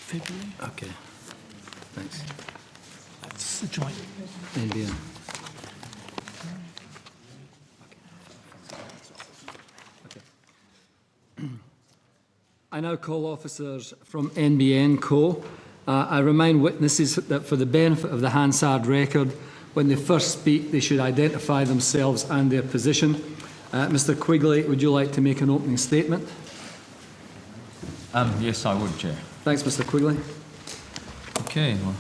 February. Okay. Thanks. That's the joint. NBN. I now call officers from NBN Co. I remind witnesses that for the benefit of the Hansard record, when they first speak, they should identify themselves and their position. Mr Quigley, would you like to make an opening statement? Yes, I would, Chair. Thanks, Mr Quigley. Okay, well,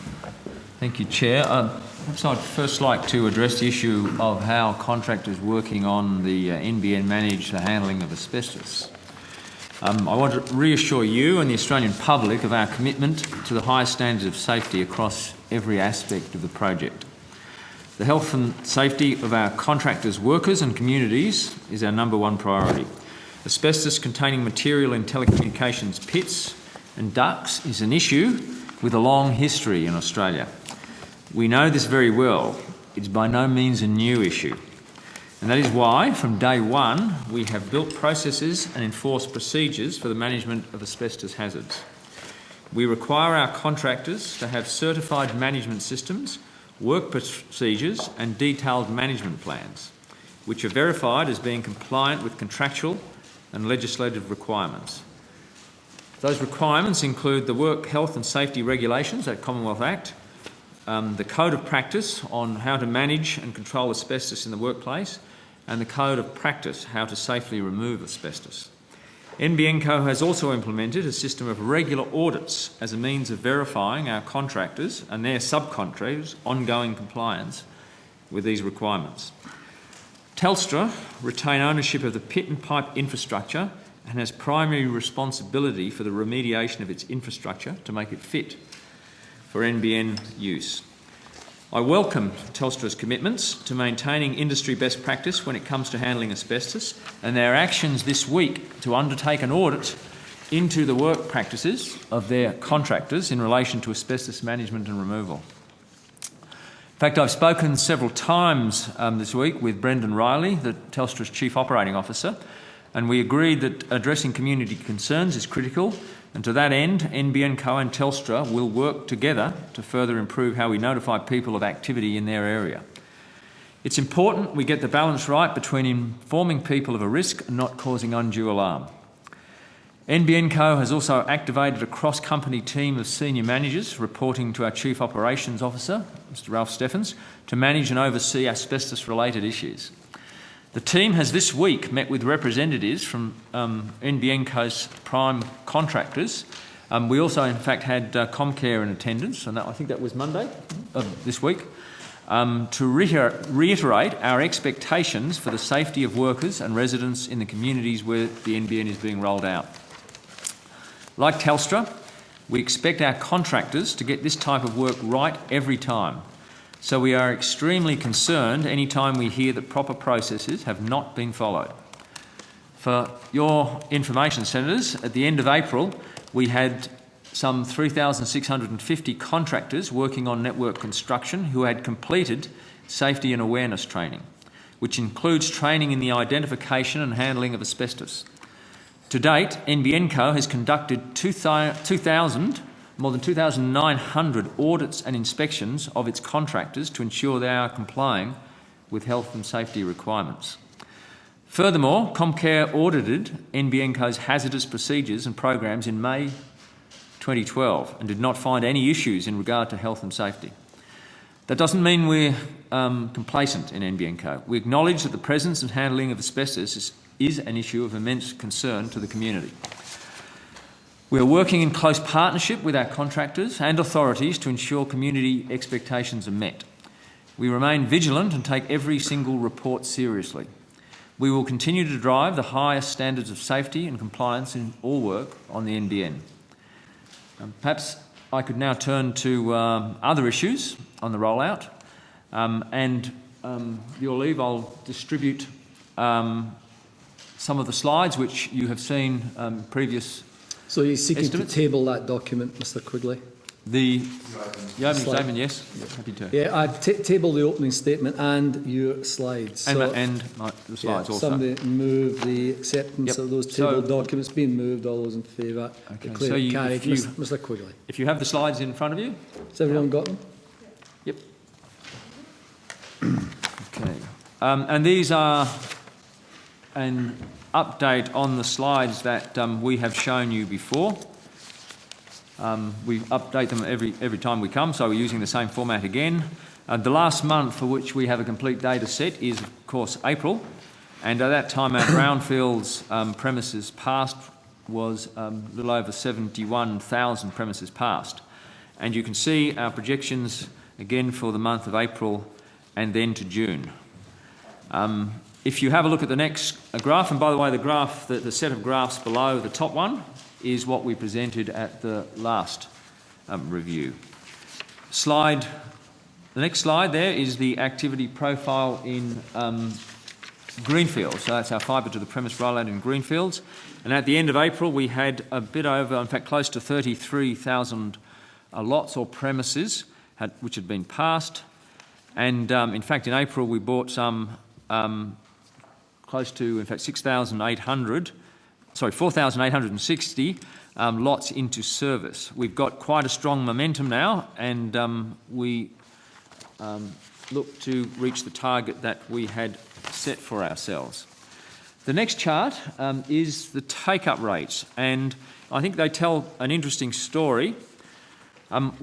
thank you, Chair. Perhaps I'd first like to address the issue of how contractors working on the NBN manage the handling of asbestos. I want to reassure you and the Australian public of our commitment to the highest standards of safety across every aspect of the project. The health and safety of our contractors, workers and communities is our #1 priority. Asbestos-containing material in telecommunications pits and ducts is an issue with a long history in Australia. We know this very well. It's by no means a new issue. And that is why, from day one, we have built processes and enforced procedures for the management of asbestos hazards. We require our contractors to have certified management systems, work procedures and detailed management plans, which are verified as being compliant with contractual and legislative requirements. Those requirements include the Work Health and Safety Regulations, that Commonwealth Act, the Code of Practice on how to manage and control asbestos in the workplace, and the Code of Practice how to safely remove asbestos. NBN Co has also implemented a system of regular audits as a means of verifying our contractors and their subcontractors' ongoing compliance with these requirements. Telstra retain ownership of the pit and pipe infrastructure and has primary responsibility for the remediation of its infrastructure to make it fit for NBN use. I welcome Telstra's commitments to maintaining industry best practice when it comes to handling asbestos and their actions this week to undertake an audit into the work practices of their contractors in relation to asbestos management and removal. In fact, I've spoken several times this week with Brendan Riley, the Telstra's Chief Operating Officer, and we agreed that addressing community concerns is critical, and to that end, NBN Co and Telstra will work together to further improve how we notify people of activity in their area. It's important we get the balance right between informing people of a risk and not causing undue alarm. NBN Co has also activated a cross-company team of senior managers reporting to our Chief Operations Officer, Mr Ralph Steffens, to manage and oversee asbestos-related issues. The team has this week met with representatives from NBN Co's prime contractors. We also, in fact, had Comcare in attendance, and I think that was Monday of this week, to reiterate our expectations for the safety of workers and residents in the communities where the NBN is being rolled out. Like Telstra, we expect our contractors to get this type of work right every time. So we are extremely concerned any time we hear that proper processes have not been followed. For your information, Senators, at the end of April, we had some 3,650 contractors working on network construction who had completed safety and awareness training, which includes training in the identification and handling of asbestos. To date, NBN Co has conducted more than 2,900 audits and inspections of its contractors to ensure they are complying with health and safety requirements. Furthermore, Comcare audited NBN Co's hazardous procedures and programs in May 2012 and did not find any issues in regard to health and safety. That doesn't mean we're complacent in NBN Co. We acknowledge that the presence and handling of asbestos is an issue of immense concern to the community. We are working in close partnership with our contractors and authorities to ensure community expectations are met. We remain vigilant and take every single report seriously. We will continue to drive the highest standards of safety and compliance in all work on the NBN. Perhaps I could now turn to other issues on the rollout, and with your leave, I'll distribute some of the slides which you have seen previous. So you're seeking estimates. to table that document, Mr Quigley? The opening Slide. statement, yes? Happy to. Yeah, I table the opening statement and your slides. And, So, the slides also. somebody move the acceptance Yep. of those So- tabled documents being moved. All those in favour? Okay, Declare so it you- carried. if you- Mr. Quigley. If you have the slides in front of you. Has everyone got them? Yep. Okay. And these are an update on the slides that we have shown you before. We update them every time we come, so we're using the same format again. The last month for which we have a complete data set is, of course, April. And at that time, our brownfields premises passed was a little over 71,000 premises passed. And you can see our projections again for the month of April and then to June. If you have a look at the next graph, and by the way, the graph, the set of graphs below the top one is what we presented at the last review. The next slide there is the activity profile in greenfields. So that's our fibre to the premise rollout in greenfields. And at the end of April, we had a bit over, in fact, close to 33,000 lots or premises which had been passed. And in fact, in April, we bought some close to, in fact, 4,860 lots into service. We've got quite a strong momentum now, and we look to reach the target that we had set for ourselves. The next chart is the take-up rates, and I think they tell an interesting story.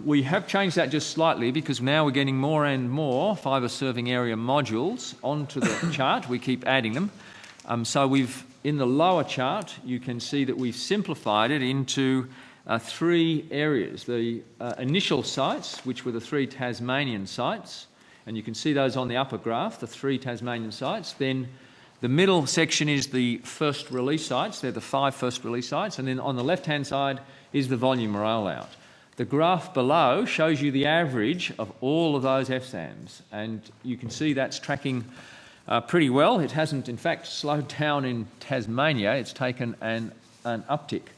We have changed that just slightly because now we're getting more and more fibre serving area modules onto the chart. We keep adding them. So in the lower chart, you can see that we've simplified it into 3 areas. The initial sites, which were the 3 Tasmanian sites, and you can see those on the upper graph, the 3 Tasmanian sites. Then the middle section is the first release sites. They're the 5 first release sites. And then on the left-hand side is the volume rollout. The graph below shows you the average of all of those FSAMs, and you can see that's tracking pretty well. It hasn't, in fact, slowed down in Tasmania. It's taken an uptick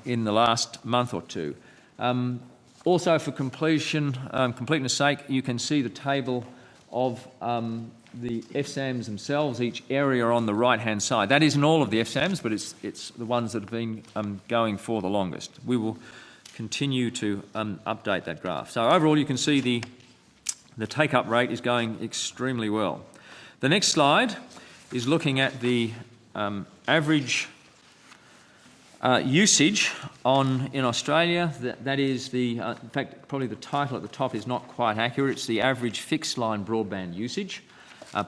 in the last month or two. Also, for completeness sake, you can see the table of the FSAMs themselves, each area on the right-hand side. That isn't all of the FSAMs, but it's the ones that have been going for the longest. We will continue to update that graph. So overall, you can see the take-up rate is going extremely well. The next slide is looking at the average usage in Australia. That is in fact, probably the title at the top is not quite accurate. It's the average fixed line broadband usage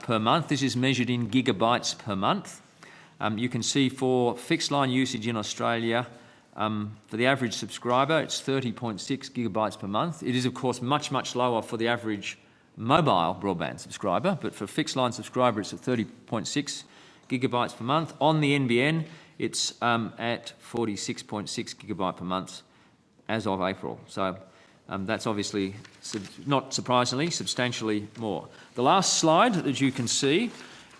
per month. This is measured in gigabytes per month. You can see for fixed line usage in Australia, for the average subscriber, it's 30.6 gigabytes per month. It is, of course, much, much lower for the average mobile broadband subscriber, but for fixed line subscriber, it's at 30.6 gigabytes per month. On the NBN, it's at 46.6 gigabyte per month as of April. So that's obviously, not surprisingly, substantially more. The last slide that you can see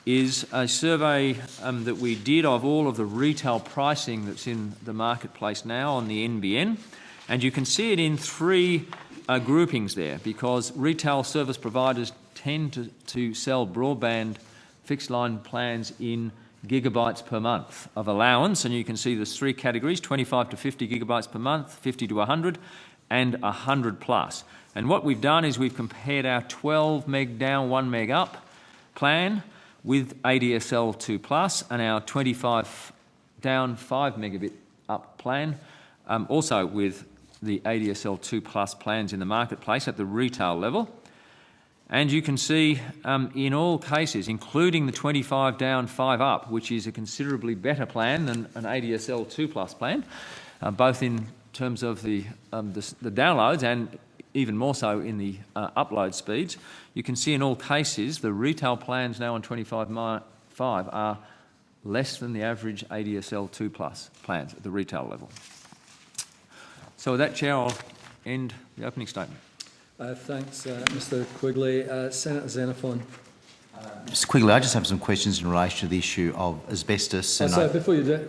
is a survey that we did of all of the retail pricing that's in the marketplace now on the NBN. And you can see it in 3 groupings there, because retail service providers tend to sell broadband fixed line plans in gigabytes per month of allowance. And you can see there's 3 categories, 25 to 50 gigabytes per month, 50 to 100, and 100 plus. And what we've done is we've compared our 12 meg down, 1 meg up plan with ADSL 2 Plus and our 25 down 5 megabit up plan, also with the ADSL 2 Plus plans in the marketplace at the retail level. And you can see in all cases, including the 25 down 5 up, which is a considerably better plan than an ADSL 2 Plus plan, both in terms of the downloads and even more so in the upload speeds. You can see in all cases the retail plans now on 25.5 are less than the average ADSL 2 Plus plans at the retail level. So with that, Chair, I'll end the opening statement. Thanks, Mr Quigley. Senator Xenophon. Mr Quigley, I just have some questions in relation to the issue of asbestos. Before you do,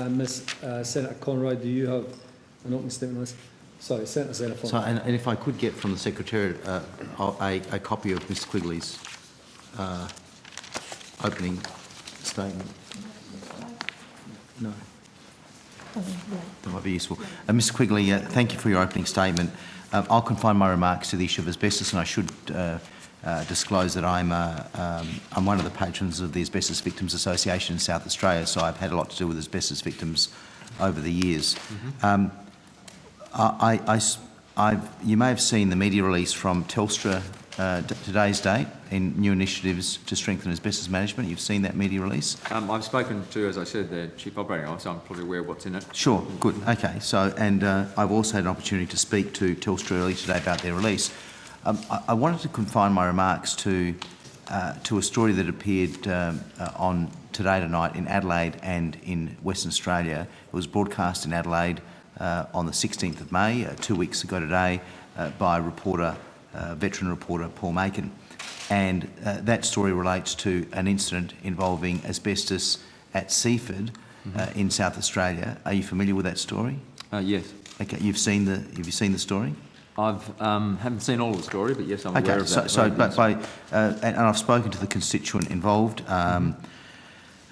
Ms. Senator Conroy, do you have an opening statement on this? Sorry, Senator Xenophon. So, and if I could get from the Secretariat a copy of Mr Quigley's opening statement. No. That might be useful. Mr Quigley, thank you for your opening statement. I'll confine my remarks to the issue of asbestos, and I should disclose that I'm one of the patrons of the Asbestos Victims Association in South Australia, so I've had a lot to do with asbestos victims over the years. You may have seen the media release from Telstra today's date in new initiatives to strengthen asbestos management. You've seen that media release? I've spoken to, as I said, the Chief Operating Officer. I'm probably aware of what's in it. Sure, good. Okay, so, and I've also had an opportunity to speak to Telstra earlier today about their release. I wanted to confine my remarks to a story that appeared on Today Tonight in Adelaide and in Western Australia. It was broadcast in Adelaide on the 16th of May, 2 weeks ago today, by veteran reporter Paul Macon. And that story relates to an incident involving asbestos at Seaford in South Australia. Are you familiar with that story? Yes. Okay, have you seen the story? I haven't seen all of the story, but yes, I'm aware of that. And I've spoken to the constituent involved.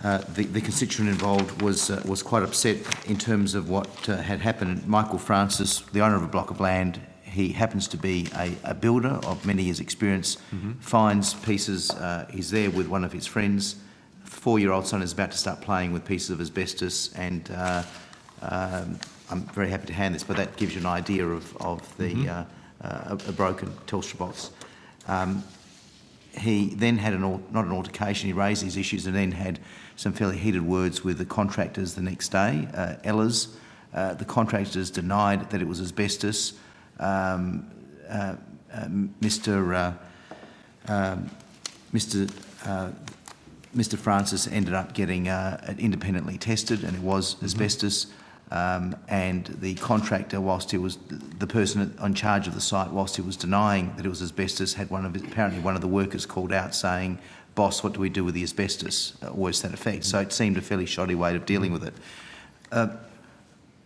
The constituent involved was quite upset in terms of what had happened. Michael Francis, the owner of a block of land, he happens to be a builder of many years' experience, finds pieces, he's there with one of his friends. 4-year-old son is about to start playing with pieces of asbestos, and I'm very happy to hand this, but that gives you an idea of the a broken Telstra box. He then had not an altercation, he raised these issues and then had some fairly heated words with the contractors the next day, Ella's. The contractors denied that it was asbestos. Mr. Francis ended up getting it independently tested, and it was asbestos. And the contractor, the person in charge of the site, whilst he was denying that it was asbestos, had apparently one of the workers called out saying, "Boss, what do we do with the asbestos?" Words to that effect. So it seemed a fairly shoddy way of dealing with it.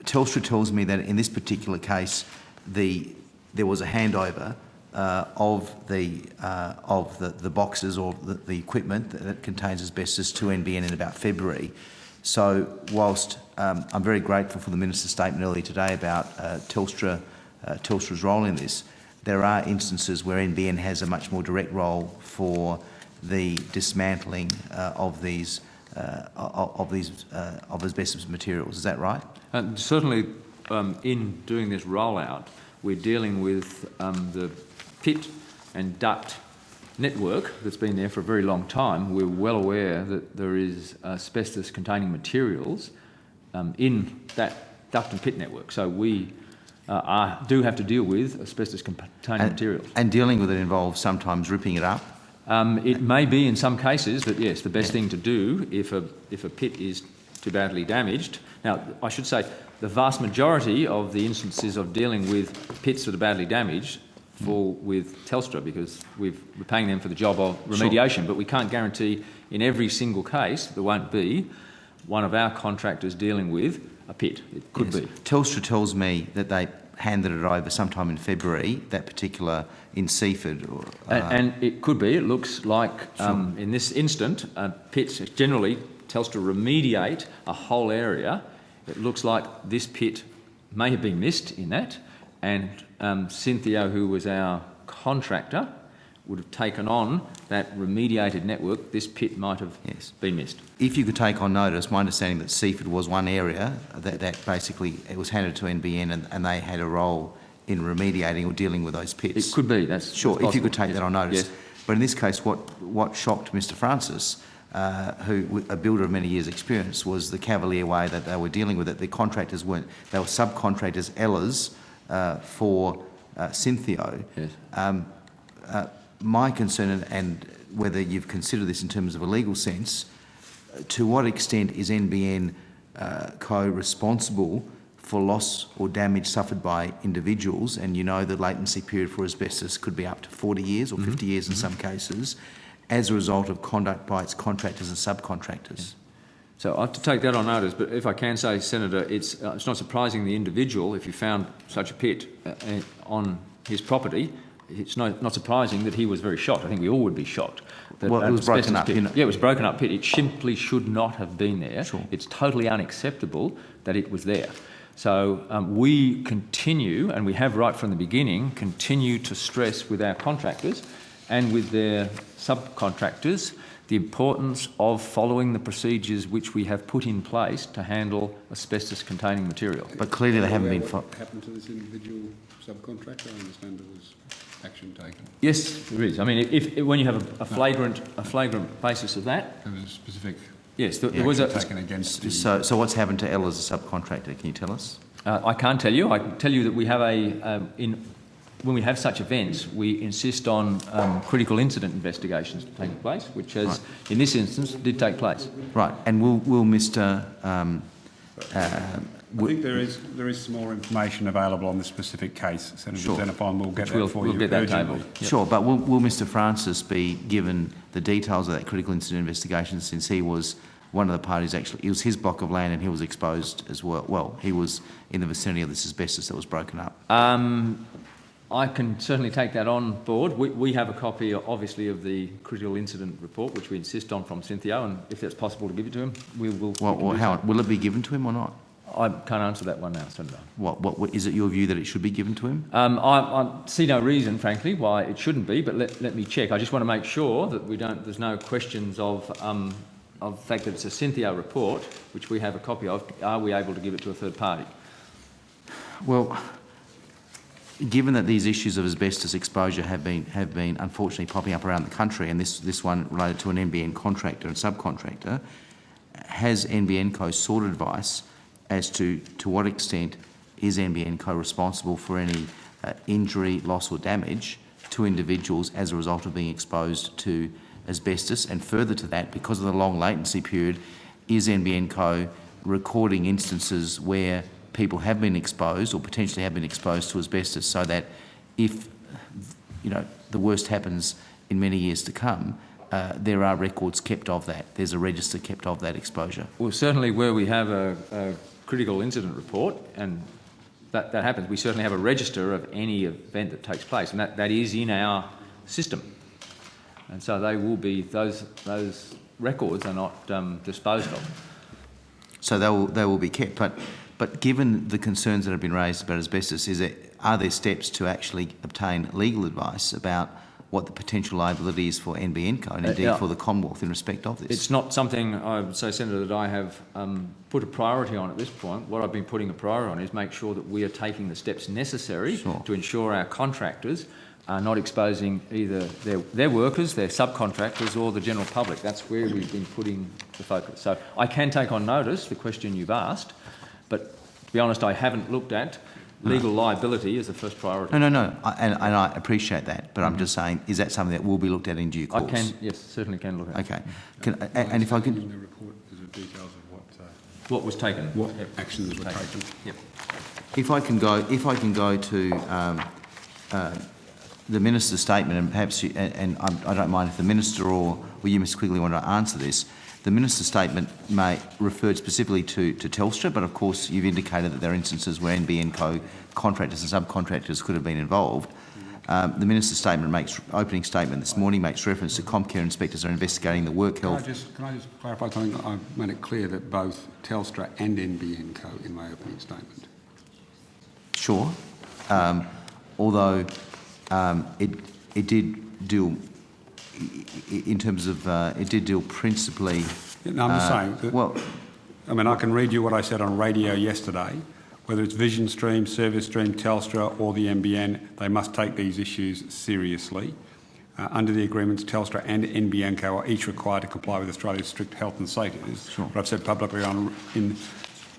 Telstra tells me that in this particular case, there was a handover of the boxes or the equipment that contains asbestos to NBN in about February. So whilst I'm very grateful for the Minister's statement earlier today about Telstra's role in this, there are instances where NBN has a much more direct role for the dismantling of asbestos materials. Is that right? Certainly, in doing this rollout, we're dealing with the pit and duct network that's been there for a very long time. We're well aware that there is asbestos-containing materials in that duct and pit network. So we do have to deal with asbestos-containing materials. And dealing with it involves sometimes ripping it up? It may be in some cases, but yes, the best thing to do if a pit is too badly damaged. Now, I should say the vast majority of the instances of dealing with pits that are badly damaged fall with Telstra, because we're paying them for the job of remediation. Sure. But we can't guarantee in every single case there won't be one of our contractors dealing with a pit. It could be. Telstra tells me that they handed it over sometime in February, that particular in Seaford. And it could be. It looks like in this instant, pits generally, Telstra remediate a whole area. It looks like this pit may have been missed in that, and Cynthia, who was our contractor, would have taken on that remediated network. This pit might have been missed. If you could take on notice, my understanding that Seaford was one area that basically it was handed to NBN and they had a role in remediating or dealing with those pits. It could be, that's sure. That's if you could take that on notice. Yes. But in this case, what shocked Mr. Francis, who a builder of many years' experience, was the cavalier way that they were dealing with it. The contractors weren't; they were subcontractors, Ella's, for Cynthio. Yes. My concern, and whether you've considered this in terms of a legal sense, to what extent is NBN Co responsible for loss or damage suffered by individuals? And you know the latency period for asbestos could be up to 40 years or 50 years in some cases, as a result of conduct by its contractors and subcontractors. So I have to take that on notice, but if I can say, Senator, it's not surprising the individual, if you found such a pit on his property, it's not surprising that he was very shocked. I think we all would be shocked. That Well, it was broken up. pit, You know. Yeah, it was broken up pit. It simply should not have been there. Sure. It's totally unacceptable that it was there. So we continue, and we have right from the beginning, continue to stress with our contractors and with their subcontractors the importance of following the procedures which we have put in place to handle asbestos-containing material. But clearly they haven't been... What happened to this individual subcontractor? I understand there was action taken. Yes, there is. I mean, if when you have a flagrant basis of that, There was a specific yes, there was a. taken against the... So what's happened to Elle as a subcontractor? Can you tell us? I can't tell you. I can tell you that we have when we have such events, we insist on critical incident investigations taking place, which has, in this instance, did take place. Right. And will Mr... I think there is some more information available on this specific case, Senator Sure. Xenophon. We'll get We'll that for you get that urgently. tabled. Yep. Sure, but will Mr Francis be given the details of that critical incident investigation, since he was one of the parties? Actually, it was his block of land and he was exposed as well. Well, he was in the vicinity of this asbestos that was broken up. I can certainly take that on board. We have a copy, obviously, of the critical incident report, which we insist on from Cynthia, and if it's possible to give it to him, we will. Well, Howard, will it be given to him or not? I can't answer that one now, Senator. What is it your view that it should be given to him? I see no reason, frankly, why it shouldn't be, but let me check. I just want to make sure that there's no questions of the fact that it's a Cynthia report, which we have a copy of. Are we able to give it to a third party? Well, given that these issues of asbestos exposure have been unfortunately popping up around the country, and this one related to an NBN contractor and subcontractor, has NBN Co sought advice as to what extent is NBN Co responsible for any injury, loss or damage to individuals as a result of being exposed to asbestos? And further to that, because of the long latency period, is NBN Co recording instances where people have been exposed or potentially have been exposed to asbestos, so that if the worst happens in many years to come, there are records kept of that. There's a register kept of that exposure. Well, certainly where we have a critical incident report, and that happens, we certainly have a register of any event that takes place, and that is in our system. And so they will be, those records are not disposed of. So they will be kept. But given the concerns that have been raised about asbestos, are there steps to actually obtain legal advice about what the potential liability is for NBN Co and indeed for the Commonwealth in respect of this? It's not something, I would say, Senator, that I have put a priority on at this point. What I've been putting a priority on is make sure that we are taking the steps necessary to ensure our contractors are not exposing either their workers, their subcontractors or the general public. That's where we've been putting the focus. So I can take on notice the question you've asked, but to be honest, I haven't looked at legal liability as a first priority. No. And I appreciate that, but I'm just saying, is that something that will be looked at in due course? I can, yes, certainly can look at. Okay. And if I can... In the report, there's the details of What was taken. what actions were taken. Yep. If I can go to the Minister's statement, and perhaps I don't mind if the Minister or you, Mr Quigley, want to answer this. The Minister's statement referred specifically to Telstra, but of course you've indicated that there are instances where NBN Co contractors and subcontractors could have been involved. The Minister's opening statement this morning makes reference to Comcare inspectors are investigating the work health. Can I just clarify something? I made it clear that both Telstra and NBN Co in my opening statement. Sure, although it did deal. In terms of, it did deal principally... No, I'm just saying that, well, I mean, I can read you what I said on radio yesterday. Whether it's Vision Stream, Service Stream, Telstra or the NBN, they must take these issues seriously. Under the agreements, Telstra and NBN Co are each required to comply with Australia's strict health and safety. Sure. What I've said publicly in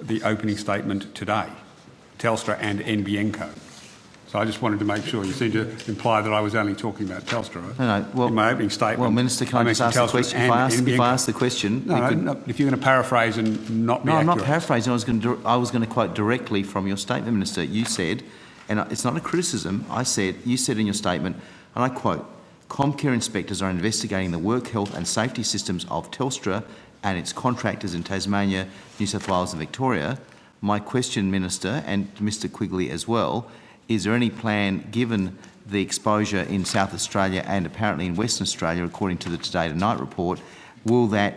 the opening statement today, Telstra and NBN Co. So I just wanted to make sure. You seem to imply that I was only talking about Telstra. No. Well, in my opening statement. Well, Minister, can I just ask the question? If I ask the question, no, if you're going to paraphrase and not be no, I'm accurate. not paraphrasing. I was going to quote directly from your statement, Minister. You said, and it's not a criticism. You said in your statement, and I quote, "Comcare inspectors are investigating the work health and safety systems of Telstra and its contractors in Tasmania, New South Wales and Victoria. My question, Minister, and Mr Quigley as well, is there any plan, given the exposure in South Australia and apparently in Western Australia, according to the Today Tonight report, will those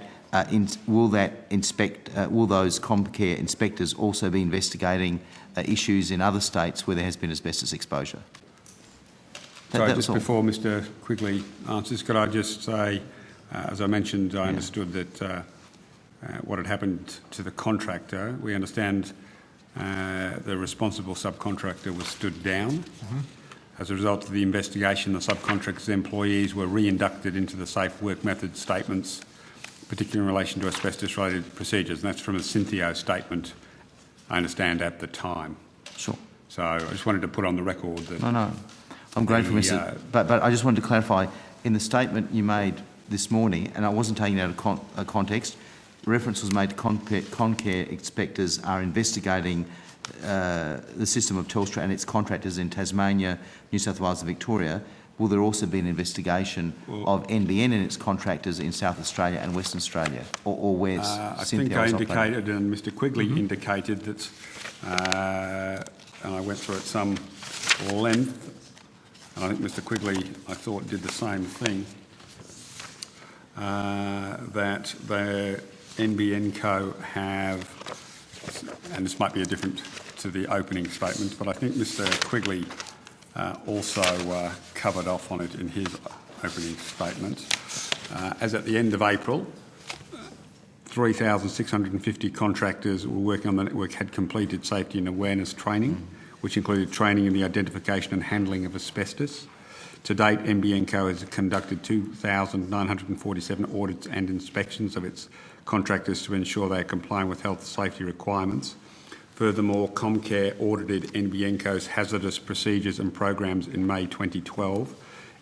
Comcare inspectors also be investigating issues in other states where there has been asbestos exposure? Sorry, just before Mr Quigley answers, could I just say, as I mentioned, I understood that what had happened to the contractor, we understand the responsible subcontractor was stood down. As a result of the investigation, the subcontractor's employees were re-inducted into the safe work method statements, particularly in relation to asbestos-related procedures. And that's from a Cynthio statement, I understand, at the time. Sure. So I just wanted to put on the record that... No. I'm grateful, Mr. But I just wanted to clarify, in the statement you made this morning, and I wasn't taking it out of context, reference was made to Comcare inspectors are investigating the system of Telstra and its contractors in Tasmania, New South Wales and Victoria. Will there also be an investigation of NBN and its contractors in South Australia and Western Australia? Or where's I think Cynthia I operating? indicated, and Mr Quigley indicated that, and I went through at some length, and I think Mr Quigley, I thought, did the same thing, that the NBN Co have, and this might be a different to the opening statement, but I think Mr Quigley also covered off on it in his opening statement. As at the end of April, 3,650 contractors were working on the network had completed safety and awareness training, which included training in the identification and handling of asbestos. To date, NBN Co has conducted 2,947 audits and inspections of its contractors to ensure they are complying with health and safety requirements. Furthermore, Comcare audited NBN Co's hazardous procedures and programs in May 2012.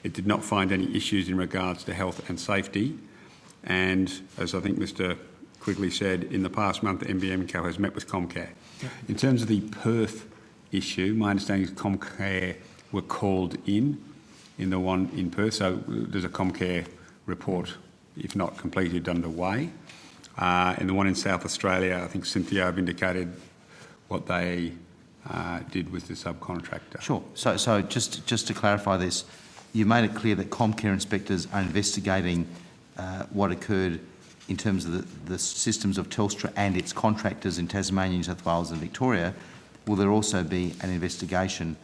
It did not find any issues in regards to health and safety. And as I think Mr Quigley said, in the past month, NBN Co has met with Comcare. In terms of the Perth issue, my understanding is Comcare were called in the one in Perth, so there's a Comcare report, if not completed, underway. In the one in South Australia, I think Cynthia have indicated what they did with the subcontractor. Sure. So just to clarify this, you made it clear that Comcare inspectors are investigating what occurred in terms of the systems of Telstra and its contractors in Tasmania, New South Wales and Victoria. Will there also be an investigation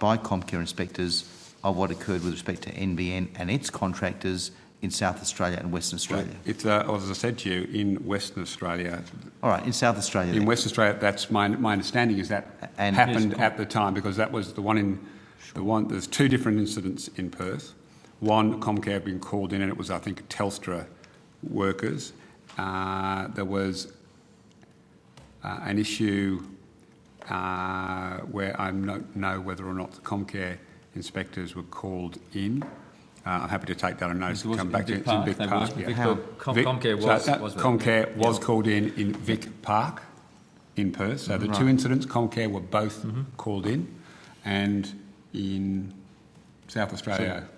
by Comcare inspectors of what occurred with respect to NBN and its contractors in South Australia and Western Australia? It's, as I said to you, in Western Australia. All right, in South Australia. In Western Australia, that's my understanding is that happened at the time, because that was the one in there's two different incidents in Perth. One, Comcare had been called in, and it was, I think, Telstra workers. There was an issue where I don't know whether or not the Comcare inspectors were called in. I'm happy to take that on notice and come back to it. It's in Vic Park. Comcare was called in Vic Park in Perth. So the two incidents, Comcare were both called in, and in South Australia.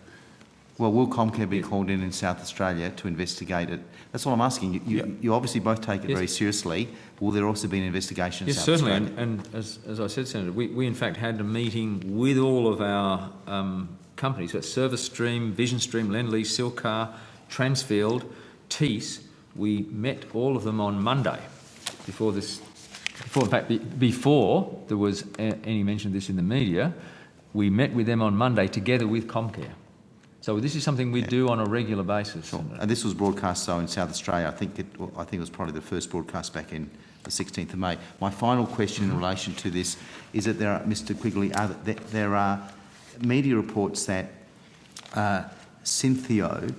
Well, will Comcare be called in South Australia to investigate it? That's all I'm asking. You obviously both take it very seriously. Will there also be an investigation in Yes, South certainly. Australia? And as I said, Senator, we in fact had a meeting with all of our companies, so Service Stream, Vision Stream, Lendlease, Silcar, Transfield, Tees. We met all of them on Monday before there was any mention of this in the media. We met with them on Monday together with Comcare. So this is something we do on a regular basis. Sure. And this was broadcast, so, in South Australia. I think it was probably the first broadcast back in the 16th of May. My final question in relation to this is that Mr Quigley, there are media reports that Cynthio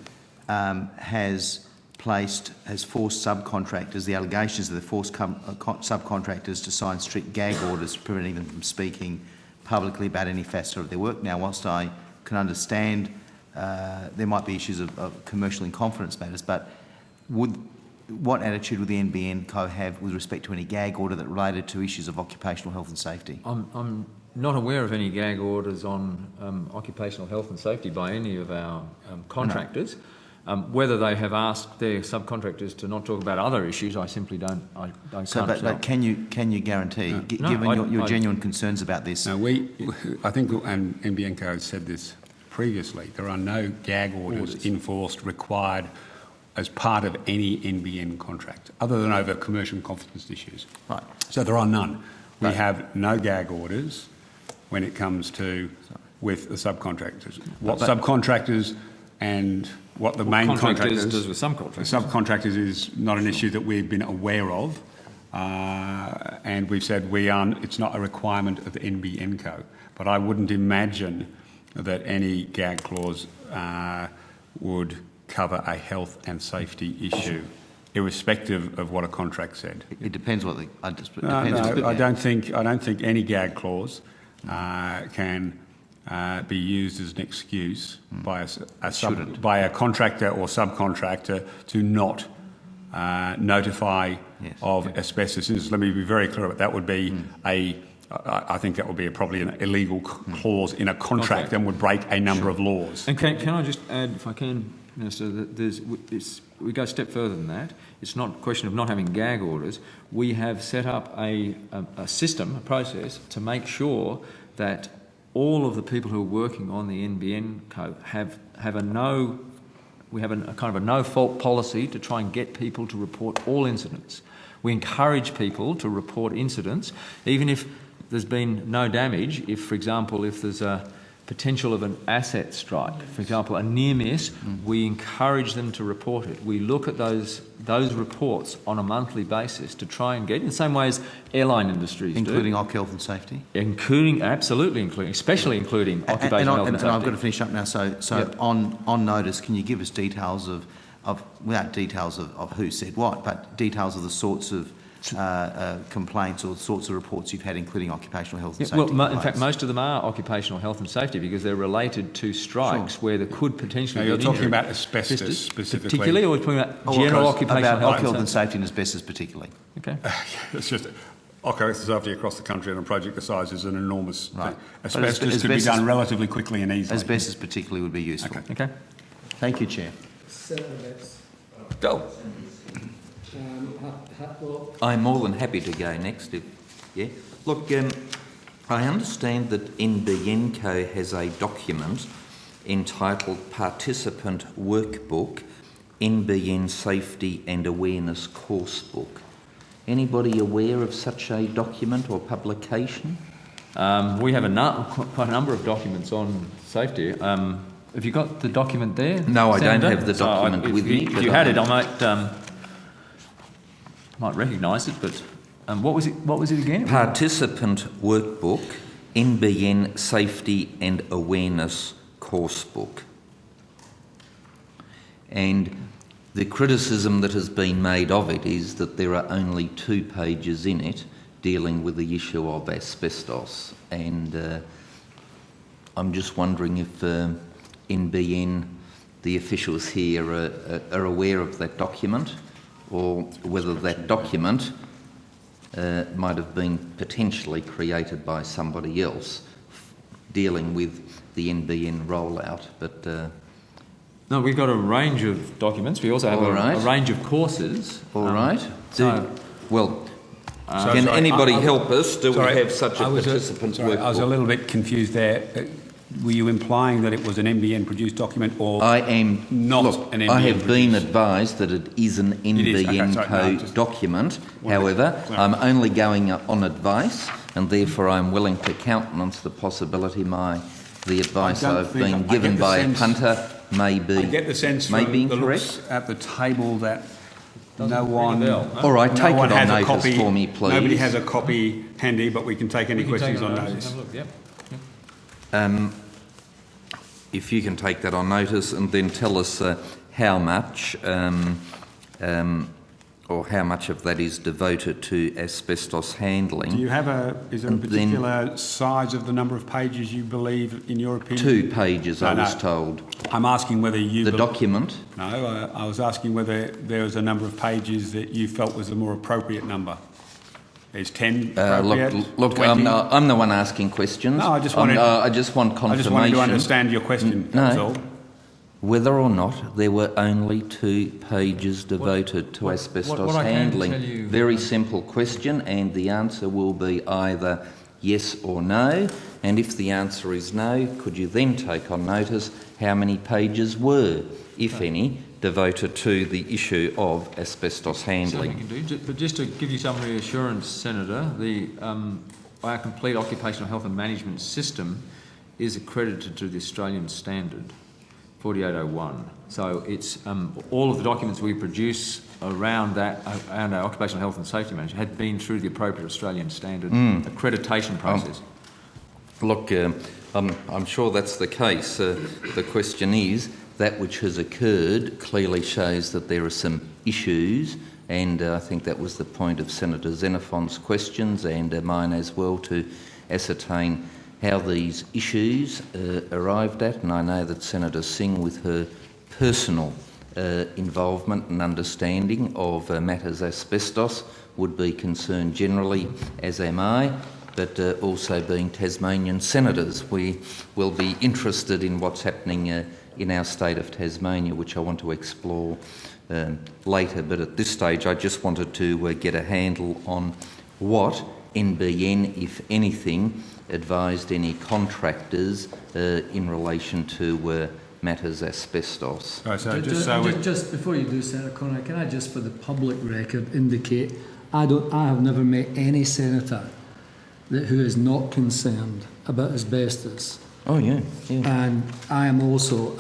has forced subcontractors, the allegations that they forced subcontractors to sign strict gag orders preventing them from speaking publicly about any facet of their work. Now, whilst I can understand there might be issues of commercial in confidence matters, but what attitude would the NBN Co have with respect to any gag order that related to issues of occupational health and safety? I'm not aware of any gag orders on occupational health and safety by any of our contractors. Whether they have asked their subcontractors to not talk about other issues, I simply don't. So, but can you guarantee, given your genuine concerns about this? No, I think, and NBN Co has said this previously, there are no gag orders enforced required as part of any NBN contract, other than over commercial confidence issues. Right. So there are none. We have no gag orders when it comes to with the subcontractors. What subcontractors and what the main contractors does with subcontractors. Subcontractors is not an issue that we've been aware of, and we've said it's not a requirement of NBN Co. But I wouldn't imagine that any gag clause would cover a health and safety issue, irrespective of what a contract said. It depends what the. I don't think any gag clause can be used as an excuse by a contractor or subcontractor to not notify of asbestos. Let me be very clear about that. Would be I think that would be probably an illegal clause in a contract and would break a number of laws. And can I just add, if I can, Minister, that we go a step further than that. It's not a question of not having gag orders. We have set up a system, a process, to make sure that all of the people who are working on the NBN Co have a no. We have a kind of a no-fault policy to try and get people to report all incidents. We encourage people to report incidents, even if there's been no damage. If, for example, if there's a potential of an asset strike, for example, a near miss, we encourage them to report it. We look at those reports on a monthly basis to try and get, in the same way as airline industries including do. health and safety? Especially including occupational health and safety. And I've got to finish up now. So yep. on notice, can you give us details of without details of who said what, but details of the sorts of complaints or the sorts of reports you've had, including occupational health and safety? Well, in fact, most of them are occupational health and safety because they're related to strikes where there could potentially be an injury. You're talking about asbestos specifically? Particularly, or we're talking about general occupational health and safety and asbestos particularly? Okay. It's just occupational safety across the country on a project the size is an enormous thing. Asbestos could be done relatively quickly and easily. Asbestos particularly would be useful. Okay. Thank you, Chair. Go. I'm more than happy to go next. Look, I understand that NBN Co has a document entitled Participant Workbook, NBN Safety and Awareness Coursebook. Anybody aware of such a document or publication? We have quite a number of documents on safety. Have you got the document there? No, I Senator? don't have the document with me. If you had it, I might recognise it, but what was it again? Participant Workbook, NBN Safety and Awareness Coursebook. And the criticism that has been made of it is that there are only 2 pages in it dealing with the issue of asbestos. And I'm just wondering if NBN, the officials here, are aware of that document, or whether that document might have been potentially created by somebody else dealing with the NBN rollout. But no, we've got a range of documents. We also have a range of courses. All right. Can anybody help us? Do we have such a participant workbook? I was a little bit confused there. Were you implying that it was an NBN-produced document, or I am not an NBN? I have been advised that it is an NBN Co document. However, I'm only going on advice, and therefore I'm willing to countenance the possibility the advice I've been given by a punter may be incorrect. I get the sense from the looks at the table that no one. All right, take it on notice for me, please. Nobody has a copy handy, but we can take any questions on notice. If you can take that on notice and then tell us how much or how much of that is devoted to asbestos handling. Do you have is there a particular size of the number of pages you believe, in your opinion? 2 pages, I was told. I'm asking whether you... The document? No, I was asking whether there was a number of pages that you felt was the more appropriate number. Is 10 appropriate? Look, I'm the one asking questions. No, I just want confirmation. I just wanted to understand your question, that's all. whether or not there were only 2 pages devoted to asbestos what I can handling. tell you- Very simple question, and the answer will be either yes or no. And if the answer is no, could you then take on notice how many pages were, if any, devoted to the issue of asbestos handling? Certainly can do. But just to give you some reassurance, Senator, our complete occupational health and management system is accredited to the Australian standard, 4801. So it's all of the documents we produce around that, around our occupational health and safety management, had been through the appropriate Australian standard accreditation process. Look, I'm sure that's the case. The question is, that which has occurred clearly shows that there are some issues, and I think that was the point of Senator Xenophon's questions and mine as well, to ascertain how these issues arrived at. And I know that Senator Singh, with her personal involvement and understanding of matters asbestos, would be concerned generally, as am I, but also being Tasmanian senators, we will be interested in what's happening in our state of Tasmania, which I want to explore later. But at this stage, I just wanted to get a handle on what NBN, if anything, advised any contractors in relation to matters asbestos. Just before you do, Senator Conroy, can I just, for the public record, indicate I have never met any senator who is not concerned about asbestos. Oh, yeah. And I am also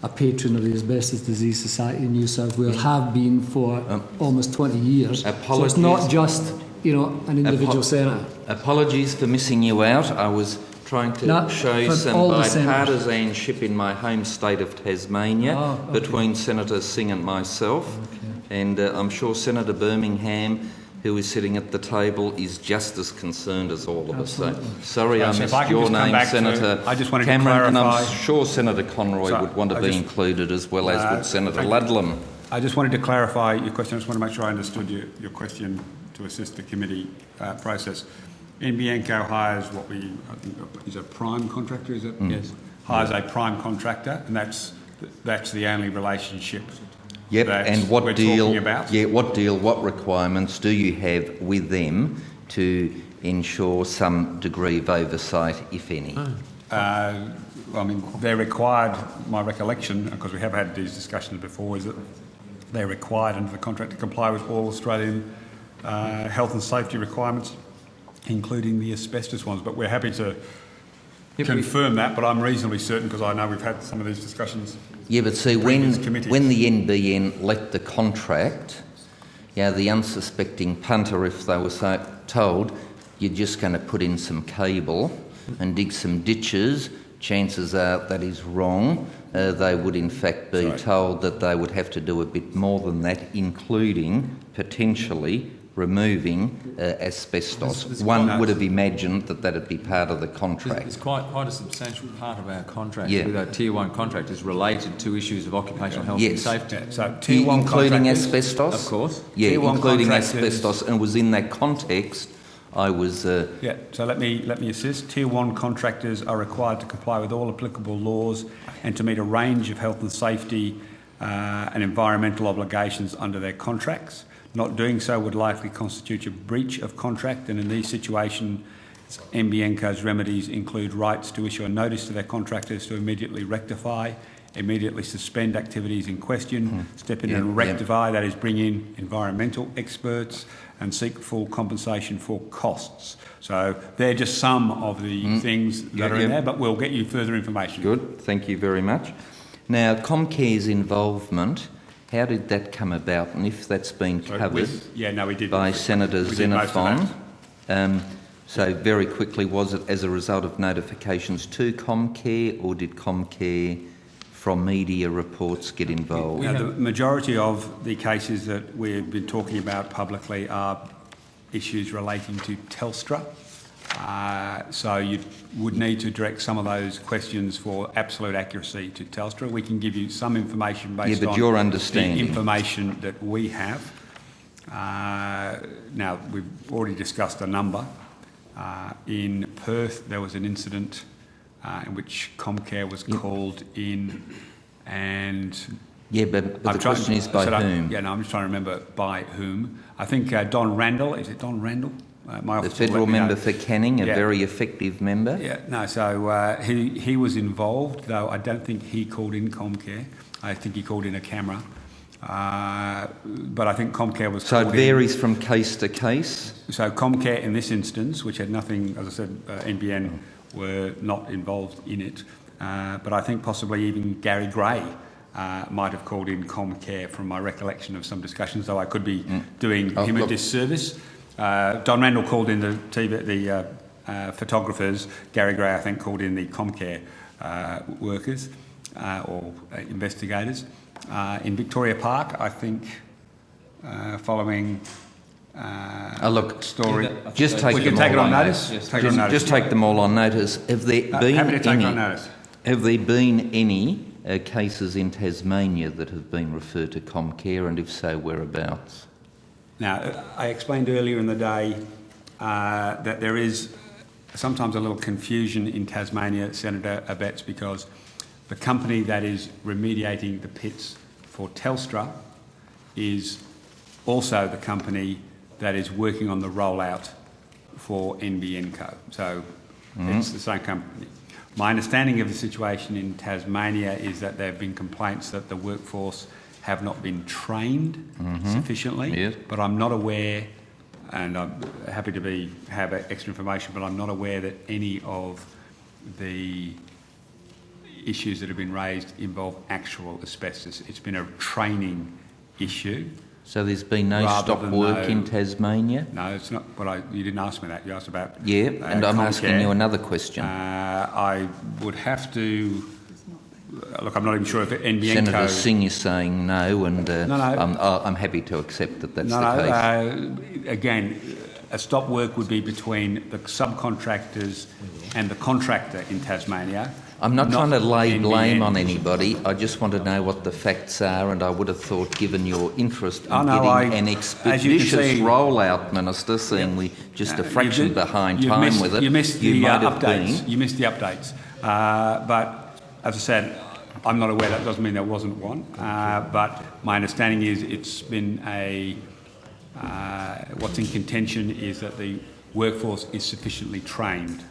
a patron of the Asbestos Disease Society in New South Wales, have been for almost 20 years. So it's not just, an individual senator. Apologies for missing you out. I was trying to show some bipartisanship in my home state of Tasmania between Senator Singh and myself. Okay. And I'm sure Senator Birmingham, who is sitting at the table, is just as concerned as all of us. So, sorry I missed your name, Senator Cameron, and I'm sure Senator Conroy would want to be included, as well as would Senator Ludlam. I just wanted to clarify your question. I just want to make sure I understood your question to assist the committee process. NBN Co hires what I think is a prime contractor, is it? Yes. Hires a prime contractor, and that's the only relationship. Yep, and what what requirements do you have with them to ensure some degree of oversight, if any? They're required, my recollection, because we have had these discussions before, is that they're required under the contract to comply with all Australian health and safety requirements, including the asbestos ones. But we're happy to confirm that, but I'm reasonably certain, because I know we've had some of these discussions. Yeah, but see, when the NBN let the contract, the unsuspecting punter, if they were told you're just going to put in some cable and dig some ditches, chances are that is wrong. They would in fact be told that they would have to do a bit more than that, including potentially removing asbestos. One would have imagined that that'd be part of the contract. It's quite a substantial part of our contract. With our Tier 1 contract is related to issues of occupational health and safety. So Tier 1 including asbestos? Of course. Yeah, including asbestos, and was in that context I was... so let me assist. Tier 1 contractors are required to comply with all applicable laws and to meet a range of health and safety and environmental obligations under their contracts. Not doing so would likely constitute a breach of contract, and in these situations, NBN Co's remedies include rights to issue a notice to their contractors to immediately rectify, immediately suspend activities in question, step in and rectify, that is, bring in environmental experts, and seek full compensation for costs. So they're just some of the things that are in there, but we'll get you further information. Good, thank you very much. Now, Comcare's involvement, how did that come about, and if that's been covered by Senator Xenophon? So very quickly, was it as a result of notifications to Comcare, or did Comcare from media reports get involved? The majority of the cases that we've been talking about publicly are issues relating to Telstra. So you would need to direct some of those questions for absolute accuracy to Telstra. We can give you some information based on your understanding. The information that we have. Now, we've already discussed a number. In Perth, there was an incident in which Comcare was called in and Yeah, but the question is by whom? Yeah, no, I'm just trying to remember by whom. I think Don Randall, is it Don Randall? My The office will let federal me know. member for Canning, a Yeah. very effective member. Yeah, no, so he was involved, though I don't think he called in Comcare. I think he called in a camera. But I think Comcare was So it called in. varies from case to case. So Comcare in this instance, which had nothing, as I said, NBN were not involved in it, but I think possibly even Gary Gray might have called in Comcare from my recollection of some discussions, though I could be doing him a disservice. Don Randall called in the photographers. Gary Gray, I think, called in the Comcare workers or investigators. In Victoria Park, I think, following Look, story. just take We them can take all it on on notice. Yes. Take it on notice. Just take them all on notice. Have there been Happy to take it on any? notice. Have there been any cases in Tasmania that have been referred to Comcare, and if so, whereabouts? Now, I explained earlier in the day that there is sometimes a little confusion in Tasmania, Senator Abetz, because the company that is remediating the pits for Telstra is also the company that is working on the rollout for NBN Co. So it's the same company. My understanding of the situation in Tasmania is that there have been complaints that the workforce have not been trained sufficiently, Yes. but I'm not aware, and I'm happy to have extra information, but I'm not aware that any of the issues that have been raised involve actual asbestos. It's been a training issue. So there's been no Rather stop than work no- in Tasmania? No, it's not. Well, you didn't ask me that. You asked about. Yeah, and I'm asking Comcare. you another question. I would have to. Look, I'm not even sure if NBN Senator Co. Singh is saying no, and No. I'm happy to accept that that's the case. Again, a stop work would be between the subcontractors and the contractor in Tasmania. I'm not trying to lay NBN. blame on anybody. I just want to know what the facts are, and I would have thought, given your interest in getting an expeditious see- rollout, Minister, seeing we just a fraction behind You've time missed- with it, You missed the might have updates. been. You missed the updates. But as I said, I'm not aware. That doesn't mean there wasn't one. But my understanding is it's been what's in contention is that the workforce is sufficiently trained.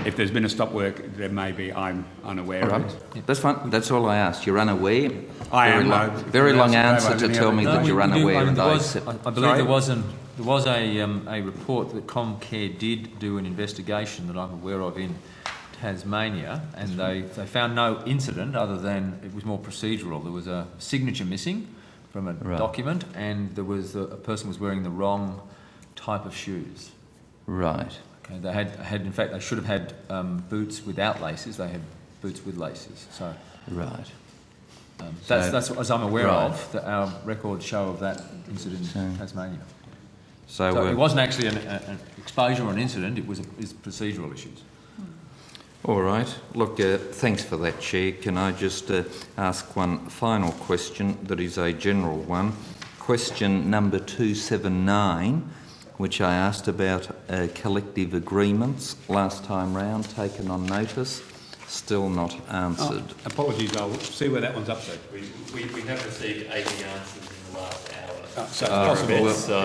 If there's been a stop work, there may be. I'm unaware of it. That's fine. That's all I asked. You're unaware? I very am, long, no. very long That's- answer no, to any tell other- me No, that you're unaware, and I accept. I believe Sorry? there was a report that Comcare did do an investigation that I'm aware of in Tasmania, and they found no incident other than it was more procedural. There was a signature missing from a document, and there was a person was wearing the wrong type of shoes. Right. Okay, they had in fact they should have had boots without laces. They had boots with laces. So Right. that's as I'm aware Right. of. That our records show of that incident in Tasmania. So, So it wasn't actually an exposure or an incident. It was procedural issues. all right. Look, thanks for that, Chair. Can I just ask one final question that is a general one? Question number 279, which I asked about collective agreements last time round, taken on notice, still not answered. Apologies, I'll see where that one's up to. We have received 80 answers in the last hour. So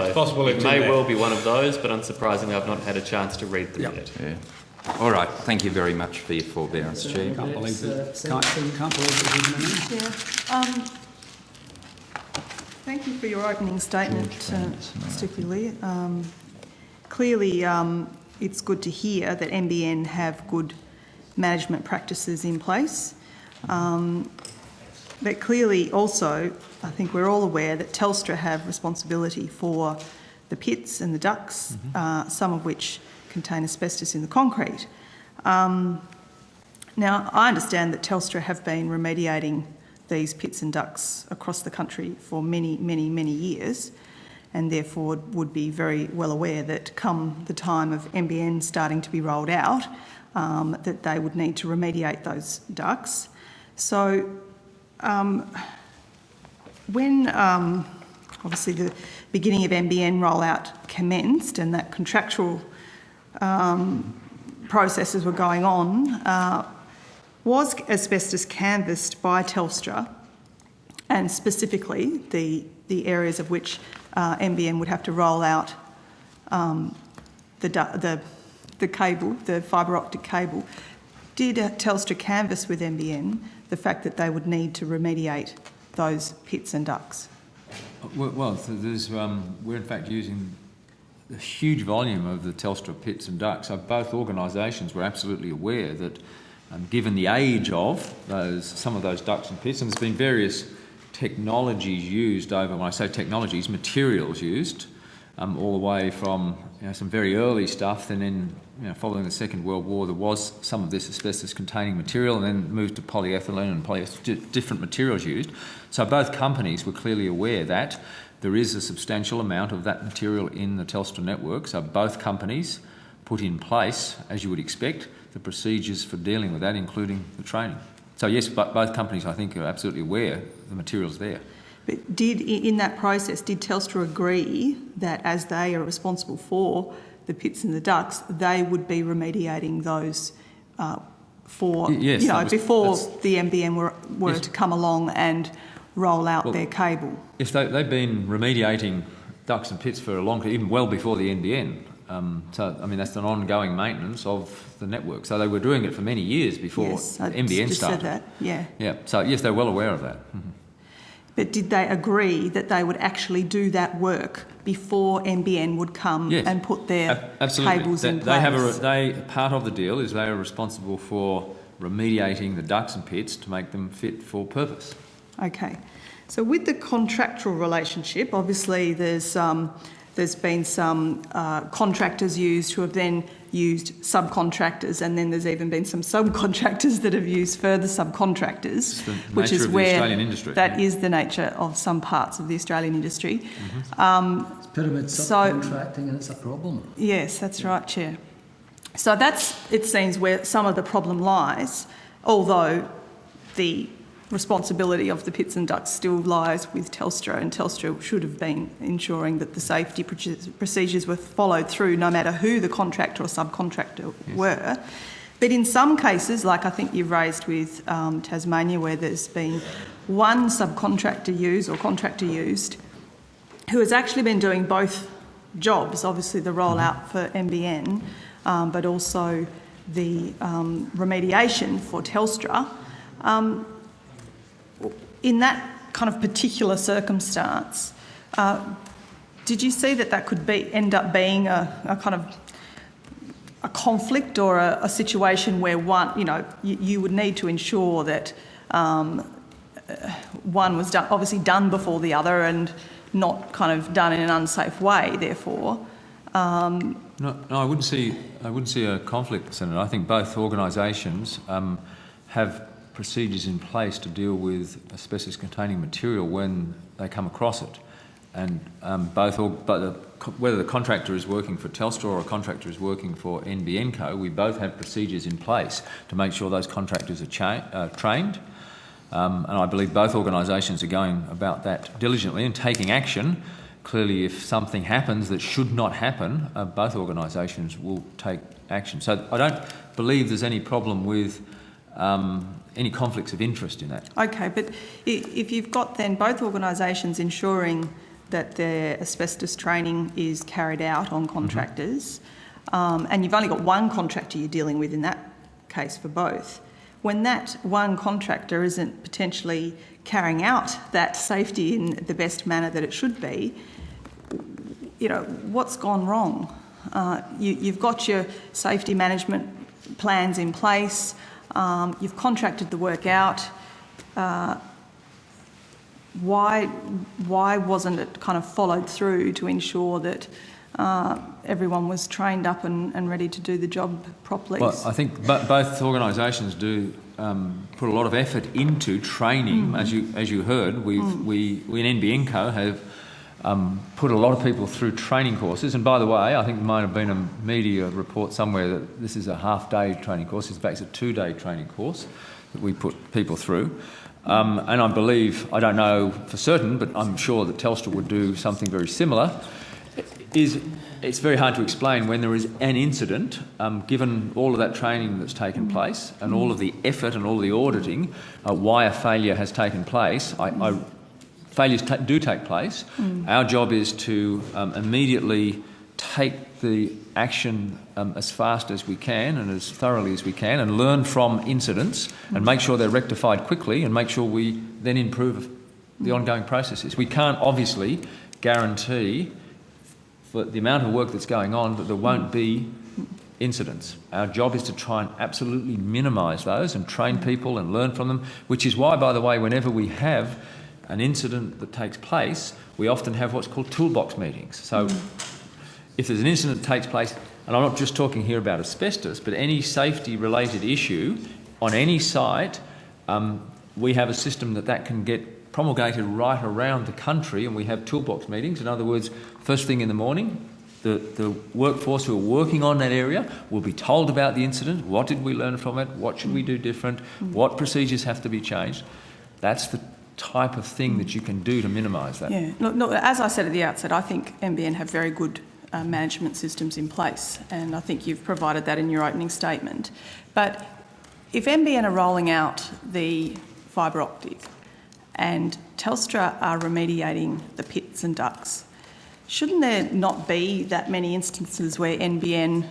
it's possible it may well be one of those, but unsurprisingly I've not had a chance to read through yet. Yeah. All right. Thank you very much for your forbearance, Chair. Can't believe it. Can't believe it was even an Yeah. Thank you for your opening statement, Mr. Quigley. Clearly, it's good to hear that NBN have good management practices in place. But clearly also, I think we're all aware that Telstra have responsibility for the pits and the ducts, some of which contain asbestos in the concrete. Now, I understand that Telstra have been remediating these pits and ducts across the country for many, many, many years, and therefore would be very well aware that come the time of NBN starting to be rolled out, that they would need to remediate those ducts. So when obviously the beginning of NBN rollout commenced and that contractual processes were going on, Was asbestos canvassed by Telstra, and specifically the areas of which NBN would have to roll out the cable, the fibre optic cable? Did Telstra canvass with NBN the fact that they would need to remediate those pits and ducts? Well, so we're in fact using a huge volume of the Telstra pits and ducts. So both organisations were absolutely aware that, given the age of some of those ducts and pits, and there's been various technologies used over. When I say technologies, materials used, all the way from some very early stuff. And then following the Second World War, there was some of this asbestos-containing material, and then moved to polyethylene and polyester, different materials used. So both companies were clearly aware that there is a substantial amount of that material in the Telstra network. So both companies put in place, as you would expect, the procedures for dealing with that, including the training. So yes, both companies, I think, are absolutely aware the material's there. But in that process, did Telstra agree that as they are responsible for the pits and the ducts, they would be remediating those before the NBN were to come along and roll out their cable? If they've been remediating ducts and pits for a long time, even well before the NBN. So, I mean, that's an ongoing maintenance of the network. So they were doing it for many years before NBN just started. Said that, yeah. Yeah. So yes, they're well aware of that. Mm-hmm. But did they agree that they would actually do that work before NBN would come and put their cables in place? Part of the deal is they are responsible for remediating the ducts and pits to make them fit for purpose. Okay. So with the contractual relationship, obviously there's been some contractors used who have then used subcontractors, and then there's even been some subcontractors that have used further subcontractors, which is where that is the nature of some parts of the Australian industry. Mm-hmm. It's pyramid subcontracting, and it's a problem. Yes, that's right, Chair. So that's, it seems, where some of the problem lies, although the responsibility of the pits and ducts still lies with Telstra, and Telstra should have been ensuring that the safety procedures were followed through no matter who the contractor or subcontractor were. But in some cases, like I think you've raised with Tasmania, where there's been one subcontractor used or contractor used who has actually been doing both jobs, obviously the rollout for NBN, but also the remediation for Telstra. In that kind of particular circumstance, did you see that could end up being a kind of a conflict or a situation where you would need to ensure that one was obviously done before the other and not kind of done in an unsafe way, therefore? No, I wouldn't see a conflict, Senator. I think both organisations have procedures in place to deal with asbestos-containing material when they come across it, and whether the contractor is working for Telstra or a contractor is working for NBN Co, we both have procedures in place to make sure those contractors are trained, and I believe both organisations are going about that diligently and taking action. Clearly, if something happens that should not happen, both organisations will take action. So I don't believe there's any problem with any conflicts of interest in that. Okay, but if you've got then both organisations ensuring that their asbestos training is carried out on contractors, and you've only got one contractor you're dealing with in that case for both, when that one contractor isn't potentially carrying out that safety in the best manner that it should be, what's gone wrong? You've got your safety management plans in place. You've contracted the work out. Why wasn't it kind of followed through to ensure that everyone was trained up and ready to do the job properly? Well, I think both organisations do put a lot of effort into training. As you heard, we in NBN Co have put a lot of people through training courses. And by the way, I think there might have been a media report somewhere that this is a half-day training course. In fact, it's a 2-day training course that we put people through. And I believe, I don't know for certain, but I'm sure that Telstra would do something very similar. is it's very hard to explain when there is an incident, given all of that training that's taken place and all of the effort and all of the auditing, why a failure has taken place. Failures do take place. Our job is to immediately take the action as fast as we can and as thoroughly as we can and learn from incidents and make sure they're rectified quickly and make sure we then improve the ongoing processes. We can't obviously guarantee for the amount of work that's going on that there won't be incidents. Our job is to try and absolutely minimise those and train people and learn from them, which is why, by the way, whenever we have an incident that takes place, we often have what's called toolbox meetings. So if there's an incident that takes place, and I'm not just talking here about asbestos, but any safety-related issue on any site, we have a system that can get promulgated right around the country, and we have toolbox meetings. In other words, first thing in the morning, the workforce who are working on that area will be told about the incident, what did we learn from it, what should we do different, what procedures have to be changed. That's the type of thing that you can do to minimise that. Yeah, look, as I said at the outset, I think NBN have very good management systems in place, and I think you've provided that in your opening statement. But if NBN are rolling out the fibre optic and Telstra are remediating the pits and ducts, shouldn't there not be that many instances where NBN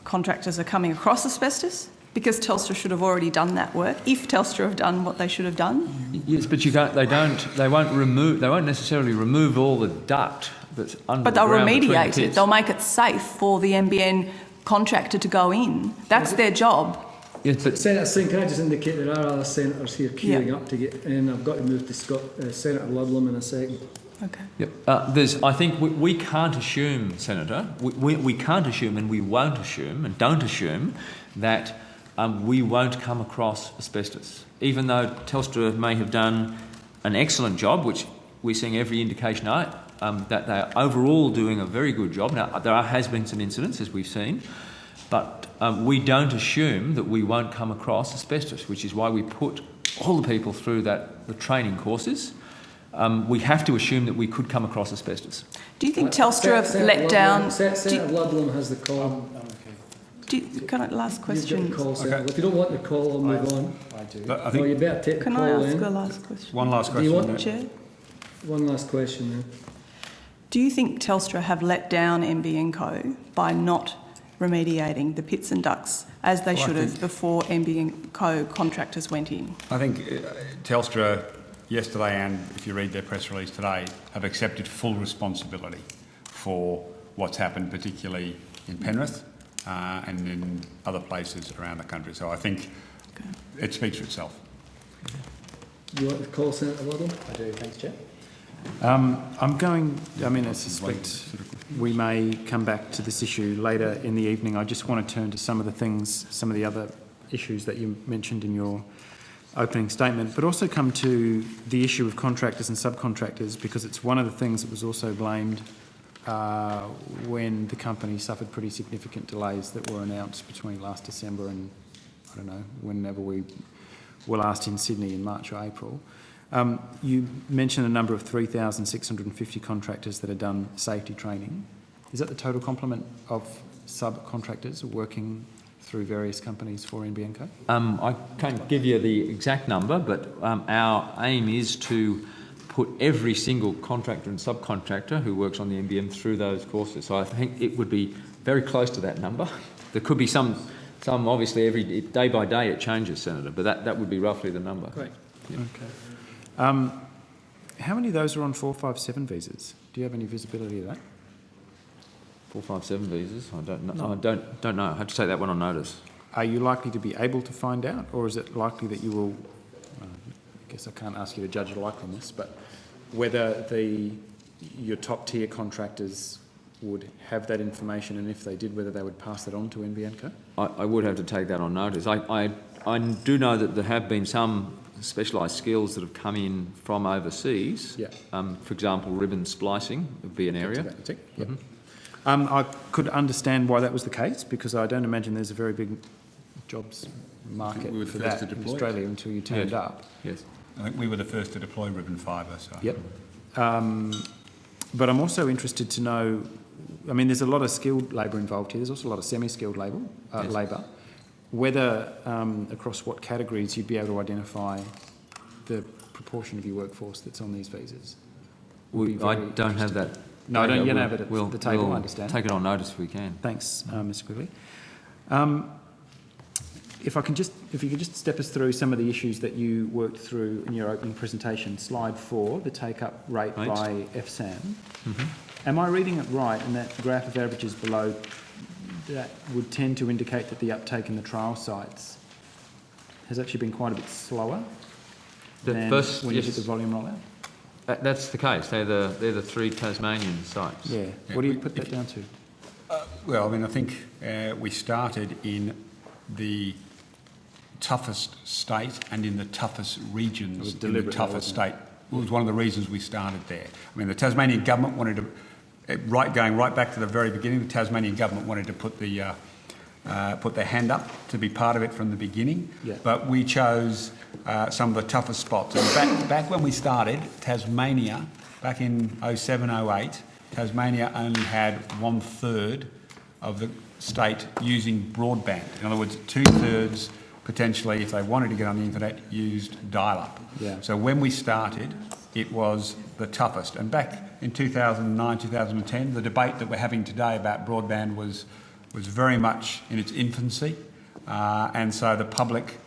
contractors are coming across asbestos? Because Telstra should have already done that work, if Telstra have done what they should have done. Yes, but you can't. They won't necessarily remove all the duct that's under. But they'll the ground remediate it. They'll make it safe for the NBN contractor to go in. That's their job. Yes, but Senator Singh, can I just indicate there are other senators here queuing up to get in? I've got to move to Senator Ludlam in a second. Okay. Yep. I think we can't assume, Senator, we can't assume and we won't assume and don't assume that we won't come across asbestos. Even though Telstra may have done an excellent job, which we're seeing every indication that they're overall doing a very good job. Now, there has been some incidents, as we've seen, but we don't assume that we won't come across asbestos, which is why we put all the people through the training courses. We have to assume that we could come across asbestos. Do you think Telstra have let down... Senator Ludlam has the call. Last question. You've got the call, Senator. If you don't want the call, I'll move on. I do. I think you better take the Can call I ask in. a last question? one last Do question. you want Chair? One last question then. Do you think Telstra have let down NBN Co by not remediating the pits and ducts as they should have before NBN Co contractors went in? I think Telstra yesterday, and if you read their press release today, have accepted full responsibility for what's happened, particularly in Penrith and in other places around the country. So I think it speaks for itself. You want the call, Senator Ludlam? I do, thanks, Chair. I suspect we may come back to this issue later in the evening. I just want to turn to some of the other issues that you mentioned in your opening statement, but also come to the issue of contractors and subcontractors, because it's one of the things that was also blamed when the company suffered pretty significant delays that were announced between last December and, I don't know, whenever we were last in Sydney in March or April. You mentioned a number of 3,650 contractors that have done safety training. Is that the total complement of subcontractors working through various companies for NBN Co? I can't give you the exact number, but our aim is to put every single contractor and subcontractor who works on the NBN through those courses. So I think it would be very close to that number. There could be some obviously every day by day it changes, Senator, but that would be roughly the number. Great. Yeah. Okay. How many of those are on 457 visas? Do you have any visibility of that? 457 visas? I don't know. No. I don't know. I have to take that one on notice. Are you likely to be able to find out, or is it likely that you will? I guess I can't ask you to judge likeliness, but whether your top tier contractors would have that information, and if they did, whether they would pass that on to NBN Co? I would have to take that on notice. I do know that there have been some specialised skills that have come in from overseas. Yeah. For example, ribbon splicing would be an area. Yep. I could understand why that was the case, because I don't imagine there's a very big jobs market for that in Australia until you turned up. Yes. I think we were the first to deploy ribbon fibre. So. Yep. But I'm also interested to know I mean, there's a lot of skilled labour involved here. There's also a lot of semi-skilled labour. Whether across what categories you'd be able to identify the proportion of your workforce that's on these visas. I don't have that. No, I don't yet have it at We'll- the table, we'll I understand. take it on notice if we can. Thanks, Mr Quigley. If you could just step us through some of the issues that you worked through in your opening presentation. Slide 4, the take-up rate Right. by FSAM. Am I reading it right in that graph of averages below that would tend to indicate that the uptake in the trial sites has actually been quite a bit slower than when you hit the volume rollout? That's the case. They're the 3 Tasmanian sites. Yeah. What do you put that down to? Well, I mean, I think we started in the toughest state and in the toughest regions in the toughest state. It was one of the reasons we started there. I mean, the Tasmanian government wanted to, going right back to the very beginning, the Tasmanian government wanted to put their hand up to be part of it from the beginning. Yeah. But we chose some of the toughest spots. And back when we started, Tasmania, back in 07, 08, Tasmania only had 1/3 of the state using broadband. In other words, 2/3 potentially, if they wanted to get on the internet, used dial-up. Yeah. So when we started, it was the toughest. And back in 2009, 2010, the debate that we're having today about broadband was very much in its infancy. And so the public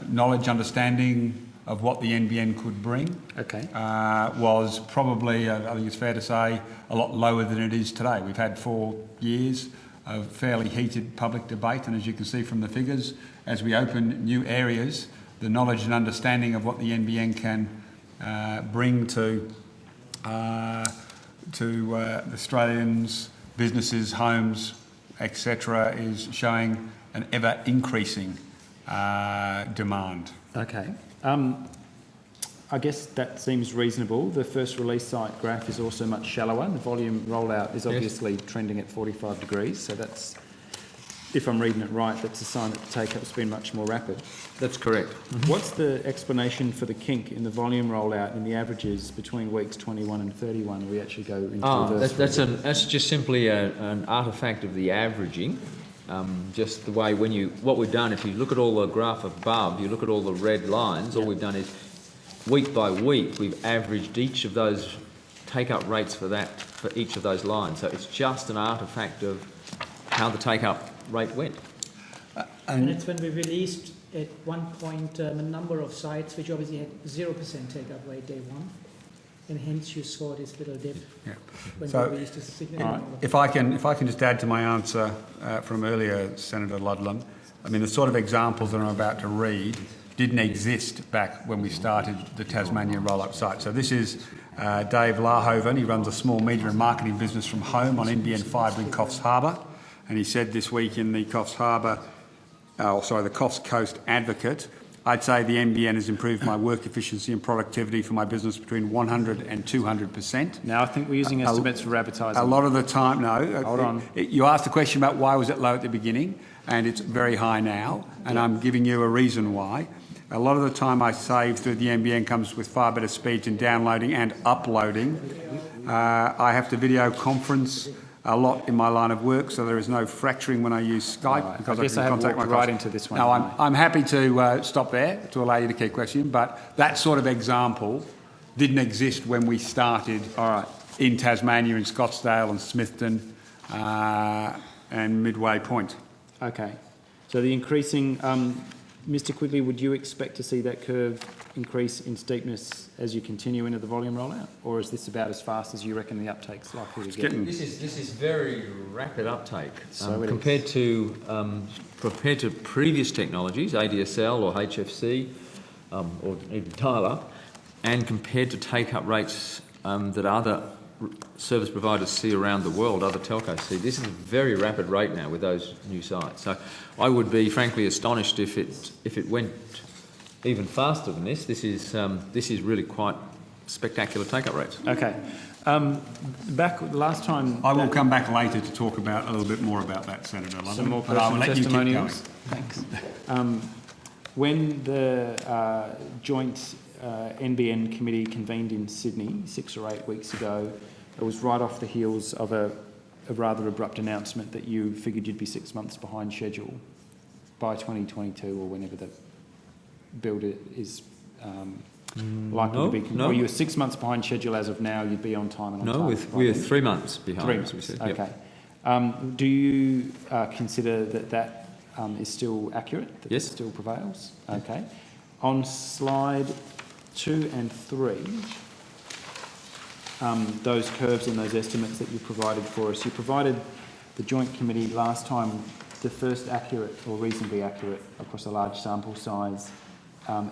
knowledge, understanding of what the NBN could bring was probably, I think it's fair to say, a lot lower than it is today. We've had 4 years of fairly heated public debate, and as you can see from the figures, as we open new areas, the knowledge and understanding of what the NBN can bring to Australians, businesses, homes, etc., is showing an ever increasing demand. Okay. I guess that seems reasonable. The first release site graph is also much shallower. The volume rollout is obviously trending at 45 degrees, so that's, if I'm reading it right, that's a sign that the take-up's been much more rapid. That's correct. What's the explanation for the kink in the volume rollout and the averages between weeks 21 and 31? We actually go into reverse. That's just simply an artefact of the averaging. Just the way what we've done, if you look at all the graph above, you look at all the red lines, all we've done is week by week we've averaged each of those take-up rates for each of those lines. So it's just an artefact of how the take-up rate went. And it's when we released at one point a number of sites which obviously had 0% take-up rate day one, and hence you saw this little dip when we released a significant number. If I can just add to my answer from earlier, Senator Ludlam, I mean, the sort of examples that I'm about to read didn't exist back when we started the Tasmania roll-up site. So this is Dave Larhoven. He runs a small media and marketing business from home on NBN Fibre in Coffs Harbour. And he said this week in the the Coffs Coast Advocate, I'd say the NBN has improved my work efficiency and productivity for my business between 100 and 200%. Now, I think we're using estimates for advertising. A lot of the time, no. Hold on. You asked the question about why was it low at the beginning, and it's very high now, and I'm giving you a reason why. A lot of the time I save through the NBN comes with far better speeds in downloading and uploading. I have to video conference a lot in my line of work, so there is no fracturing when I use Skype because I can contact my right into this one. No, I'm happy to stop there to allow you to keep questioning, but that sort of example didn't exist when we started in Tasmania, in Scottsdale and Smithton and Midway Point. Okay. So the increasing... Mr Quigley, would you expect to see that curve increase in steepness as you continue into the volume rollout, or is this about as fast as you reckon the uptake's likely to get? This is very rapid uptake compared to previous technologies, ADSL or HFC, or even dial-up, and compared to take-up rates that other service providers see around the world, other telcos see. This is a very rapid rate now with those new sites. So I would be frankly astonished if it went even faster than this. This is really quite spectacular take-up rates. Okay. Back last time... I will come back later to talk about a little bit more about that, Senator Ludlam. Some more personal testimonials. Thanks. When the joint NBN committee convened in Sydney 6 or 8 weeks ago, it was right off the heels of a a rather abrupt announcement that you figured you'd be 6 months behind schedule by 2022 or whenever the build is likely to be. No. Or you're 6 months behind schedule as of now, you'd be on time and on target. No, we're 3 months behind. 3 as we months, said. okay. Yep. Do you consider that is still accurate? That Yes. it still prevails? Okay. On slide 2 and 3, those curves and those estimates that you provided for us, you provided the Joint Committee last time the first accurate or reasonably accurate across a large sample size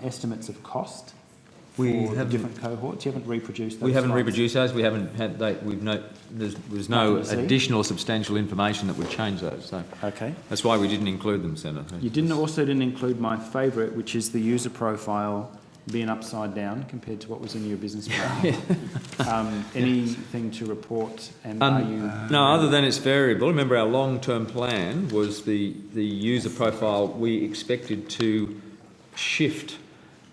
estimates of cost for the different cohorts. You haven't reproduced those. We haven't slides. reproduced those. We haven't had. There was no additional substantial information that would change those. So okay, that's why we didn't include them, Senator. You also didn't include my favourite, which is the user profile being upside down compared to what was in your business plan. Anything to report? And are you? No, other than it's variable. Remember, our long-term plan was the user profile we expected to shift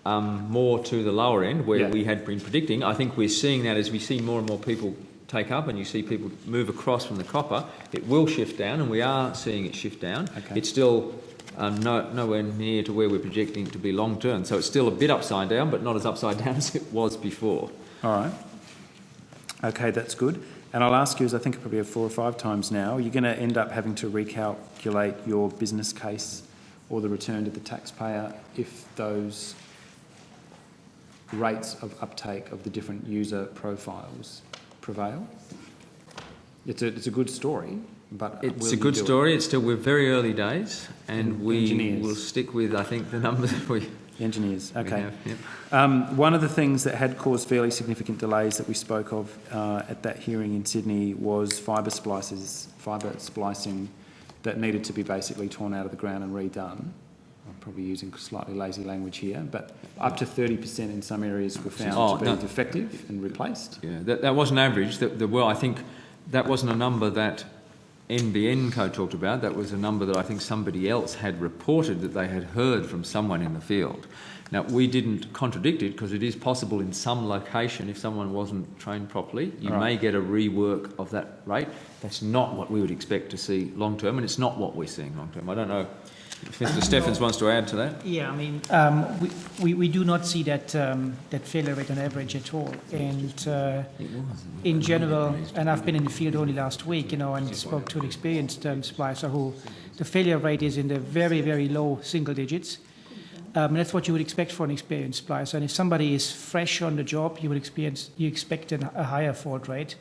more to the lower end where we had been predicting. I think we're seeing that as we see more and more people take up and you see people move across from the copper, it will shift down, and we are seeing it shift down. Okay. It's still nowhere near to where we're projecting it to be long term, so it's still a bit upside down, but not as upside down as it was before. All right. Okay, that's good. And I'll ask you, as I think I probably have 4 or 5 times now, you're going to end up having to recalculate your business case or the return to the taxpayer if those rates of uptake of the different user profiles prevail. It's a good story, but it's a good story. It's still, we're very early days, and we will stick with, I think, the numbers that we. Engineers, okay. Yep. One of the things that had caused fairly significant delays that we spoke of at that hearing in Sydney was fibre splicing that needed to be basically torn out of the ground and redone. I'm probably using slightly lazy language here, but up to 30% in some areas were found to be defective and replaced. Yeah, that wasn't average. I think that wasn't a number that NBN Co talked about. That was a number that I think somebody else had reported that they had heard from someone in the field. Now, we didn't contradict it because it is possible in some location, if someone wasn't trained properly, you may get a rework of that rate. That's not what we would expect to see long term, and it's not what we're seeing long term. I don't know if Mr. Steffens wants to add to that. Yeah, I mean, we do not see that failure rate on average at all. And in general, and I've been in the field only last week, and spoke to an experienced splicer who the failure rate is in the very, very low single digits. And that's what you would expect for an experienced splicer. And if somebody is fresh on the job, you expect a higher fault rate.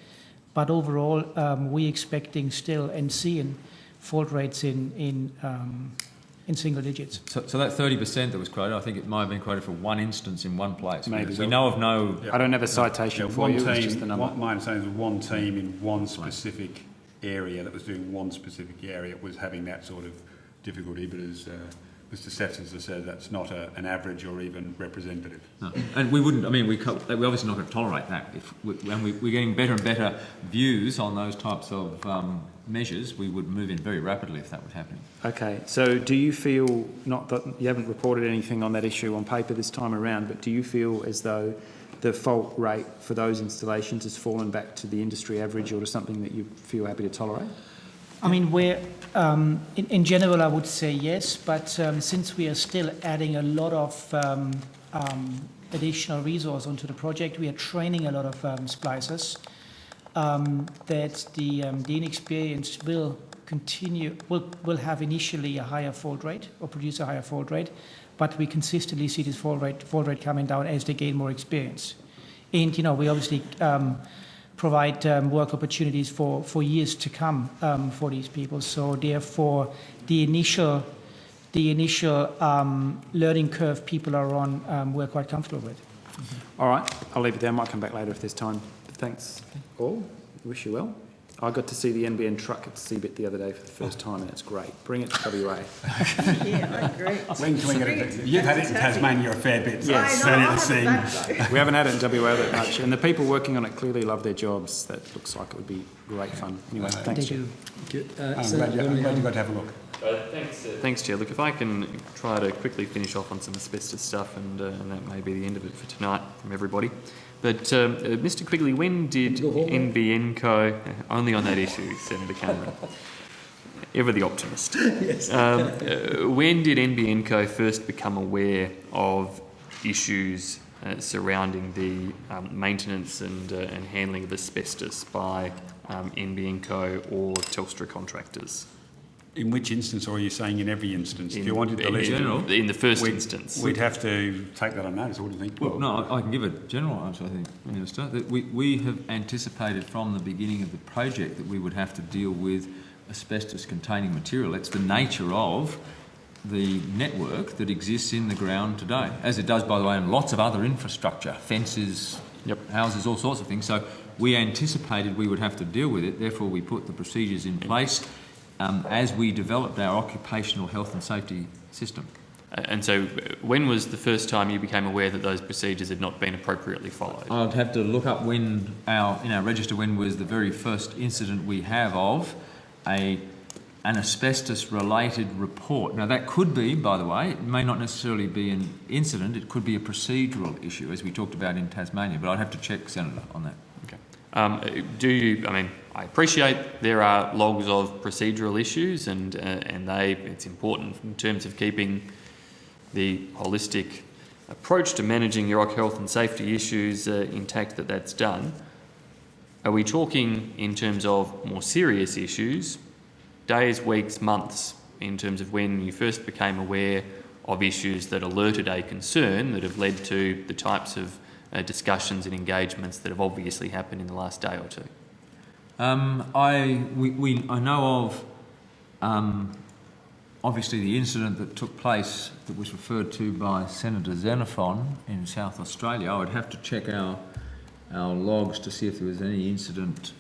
But overall, we're expecting still and seeing fault rates in single digits. So that 30% that was quoted, I think it might have been quoted for one instance in one place. Maybe. We know of no... I don't have a citation for you, it's just the number. My understanding is one team in one specific area that was doing one specific area was having that sort of difficulty, but as Mr. Steffens has said, that's not an average or even representative. No. And we wouldn't, I mean, we're obviously not going to tolerate that. When we're getting better and better views on those types of measures, we would move in very rapidly if that was happening. Okay, so do you feel, not that you haven't reported anything on that issue on paper this time around, but do you feel as though the fault rate for those installations has fallen back to the industry average or to something that you feel happy to tolerate? I mean, in general, I would say yes, but since we are still adding a lot of additional resource onto the project, we are training a lot of splicers, that the inexperienced will have initially a higher fault rate or produce a higher fault rate, but we consistently see this fault rate coming down as they gain more experience. And, we obviously provide work opportunities for years to come for these people. So therefore, the initial learning curve people are on, we're quite comfortable with. All right, I'll leave it there. I might come back later if there's time. Thanks all. Wish you well. I got to see the NBN truck at Seabit the other day for the first time, and it's great. Bring it to WA. Yeah, I agree. When can we get it? You've had it in Tasmania a fair bit. So yes. we haven't had it in WA that much, and the people working on it clearly love their jobs. That looks like it would be great fun. Anyway, thanks. They do. I'm glad you got to have a look. Thanks, Chair. Look, if I can try to quickly finish off on some asbestos stuff, and that may be the end of it for tonight from everybody. But Mr. Quigley, when did NBN Co, only on that issue, Senator Cameron, ever the optimist. Yes. When did NBN Co first become aware of issues surrounding the maintenance and handling of asbestos by NBN Co or Telstra contractors? In which instance, or are you saying in every instance? If you wanted to list general, in the first instance, we'd have to take that on notice. What do you think? Well, no, I can give a general answer, I think, Minister. That we have anticipated from the beginning of the project that we would have to deal with asbestos-containing material. It's the nature of the network that exists in the ground today, as it does, by the way, in lots of other infrastructure, fences, houses, all sorts of things. So we anticipated we would have to deal with it. Therefore, we put the procedures in place as we developed our occupational health and safety system. And so when was the first time you became aware that those procedures had not been appropriately followed? I'd have to look up when in our register when was the very first incident we have of an asbestos-related report. Now that could be, by the way, it may not necessarily be an incident, it could be a procedural issue, as we talked about in Tasmania, but I'd have to check, Senator, on that. Okay. I appreciate there are logs of procedural issues and it's important in terms of keeping the holistic approach to managing your health and safety issues intact, that's done. Are we talking in terms of more serious issues, days, weeks, months, in terms of when you first became aware of issues that alerted a concern that have led to the types of discussions and engagements that have obviously happened in the last day or two? I know of obviously the incident that took place that was referred to by Senator Xenophon in South Australia. I would have to check our logs to see if there was any incident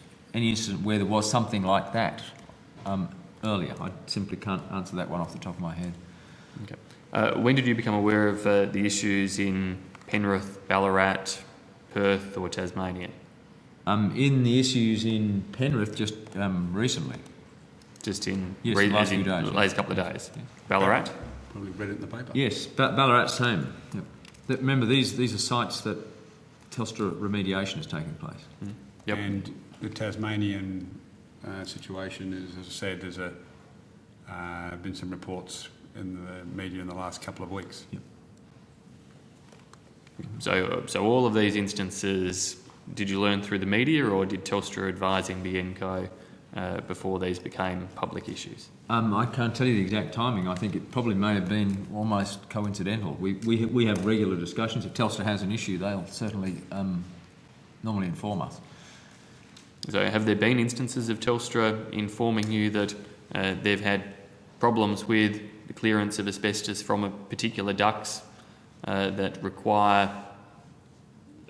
where there was something like that earlier. I simply can't answer that one off the top of my head. Okay. When did you become aware of the issues in Penrith, Ballarat, Perth or Tasmania? In the issues in Penrith just recently. Just in the last few days. The last couple of days. Yes. Ballarat? Probably read it in the paper. Yes, Ballarat's same. Yep. Remember, these are sites that Telstra remediation is taking place. Mm. Yep. And the Tasmanian situation is, as I said, there's been some reports in the media in the last couple of weeks. Yep. So all of these instances, did you learn through the media or did Telstra advise NBN Co before these became public issues? I can't tell you the exact timing. I think it probably may have been almost coincidental. We have regular discussions. If Telstra has an issue, they'll certainly normally inform us. So have there been instances of Telstra informing you that they've had problems with the clearance of asbestos from a particular ducts that require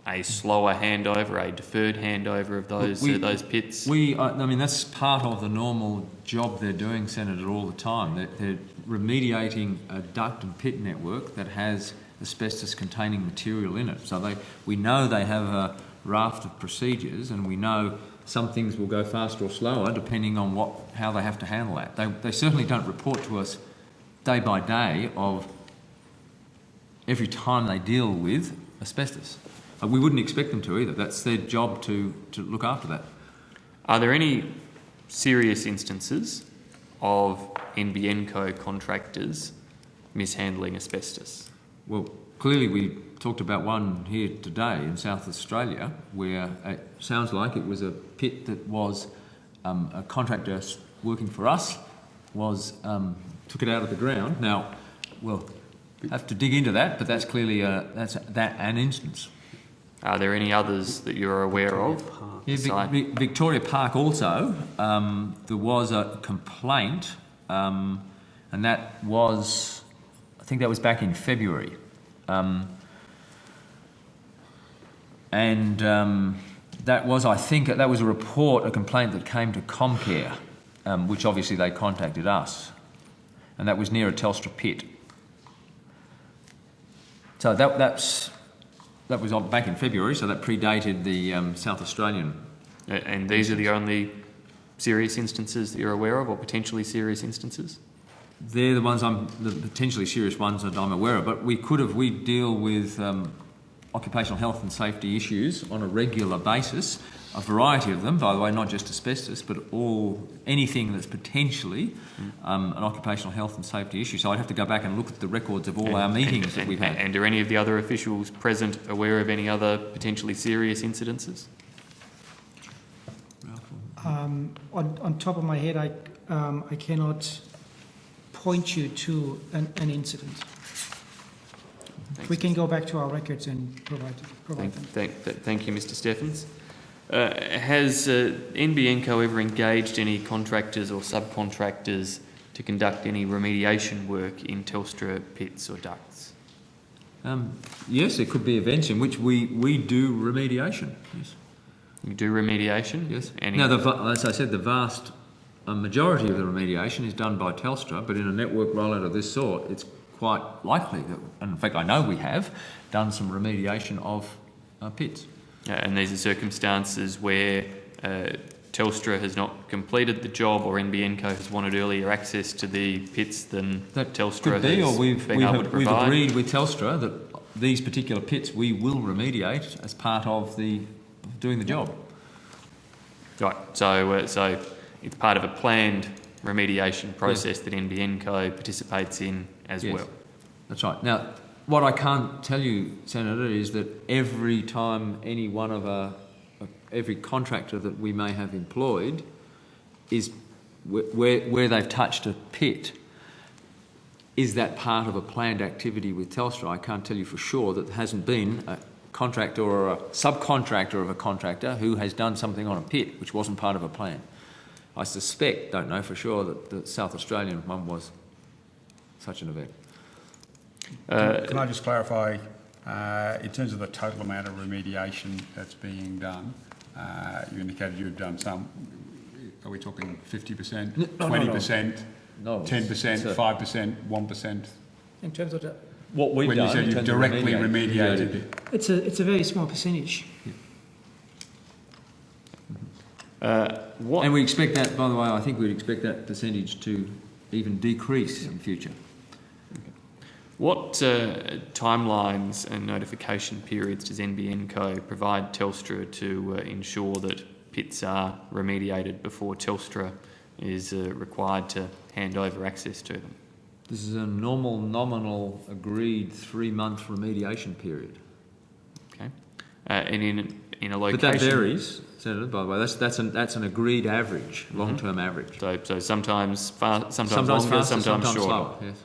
a slower handover, a deferred handover of those pits? That's part of the normal job they're doing, Senator, all the time. They're remediating a duct and pit network that has asbestos-containing material in it. So we know they have a raft of procedures, and we know some things will go faster or slower depending on how they have to handle that. They certainly don't report to us day by day of every time they deal with asbestos. We wouldn't expect them to either. That's their job to look after that. Are there any serious instances of NBN Co contractors mishandling asbestos? Well, clearly we talked about one here today in South Australia where it sounds like it was a pit that was a contractor working for us took it out of the ground. Now, we'll have to dig into that, but that's clearly an instance. Are there any others that you're aware of? Yeah, Victoria Park also, there was a complaint, and that was, I think that was back in February. That was a complaint that came to Comcare, which obviously they contacted us, and that was near a Telstra pit. So that was back in February, so that predated the South Australian. And these are the only serious instances that you're aware of, or potentially serious instances? They're the potentially serious ones that I'm aware of. But we deal with occupational health and safety issues on a regular basis, a variety of them, by the way, not just asbestos, but anything that's potentially an occupational health and safety issue. So I'd have to go back and look at the records of all our meetings that we've had. And are any of the other officials present aware of any other potentially serious incidences? On top of my head, I cannot point you to an incident. Thanks. We can go back to our records and provide them. Thank you, Mr. Steffens. Has NBN Co ever engaged any contractors or subcontractors to conduct any remediation work in Telstra pits or ducts? Yes, there could be events in which we do remediation. Yes. You do remediation? Yes. Now, as I said, the vast majority of the remediation is done by Telstra, but in a network rollout of this sort, it's quite likely that, and in fact I know we have, done some remediation of pits. And these are circumstances where Telstra has not completed the job, or NBN Co has wanted earlier access to the pits than that Telstra could be, has or we've agreed with Telstra that these particular pits we will remediate as part of doing the job. Right. So it's part of a planned remediation process that NBN Co participates in as well. That's right. Now, what I can't tell you, Senator, is that every time every contractor that we may have employed is where they've touched a pit, is that part of a planned activity with Telstra? I can't tell you for sure that there hasn't been a contractor or a subcontractor of a contractor who has done something on a pit which wasn't part of a plan. I suspect, don't know for sure, that the South Australian one was such an event. Can I just clarify, in terms of the total amount of remediation that's being done, you indicated you've done some. Are we talking 50%, 20%, 10%, 5%, 1%? In terms of what we've when done, you said you've directly remediated. it's a very small percentage. And we expect that, by the way, I think we'd expect that percentage to even decrease in future. What timelines and notification periods does NBN Co provide Telstra to ensure that pits are remediated before Telstra is required to hand over access to them? This is a normal, nominal, agreed 3-month remediation period. Okay. And in a location... But that varies, Senator, by the way. That's an agreed average, long-term average. So sometimes longer, sometimes faster, sometimes shorter. slower, yes.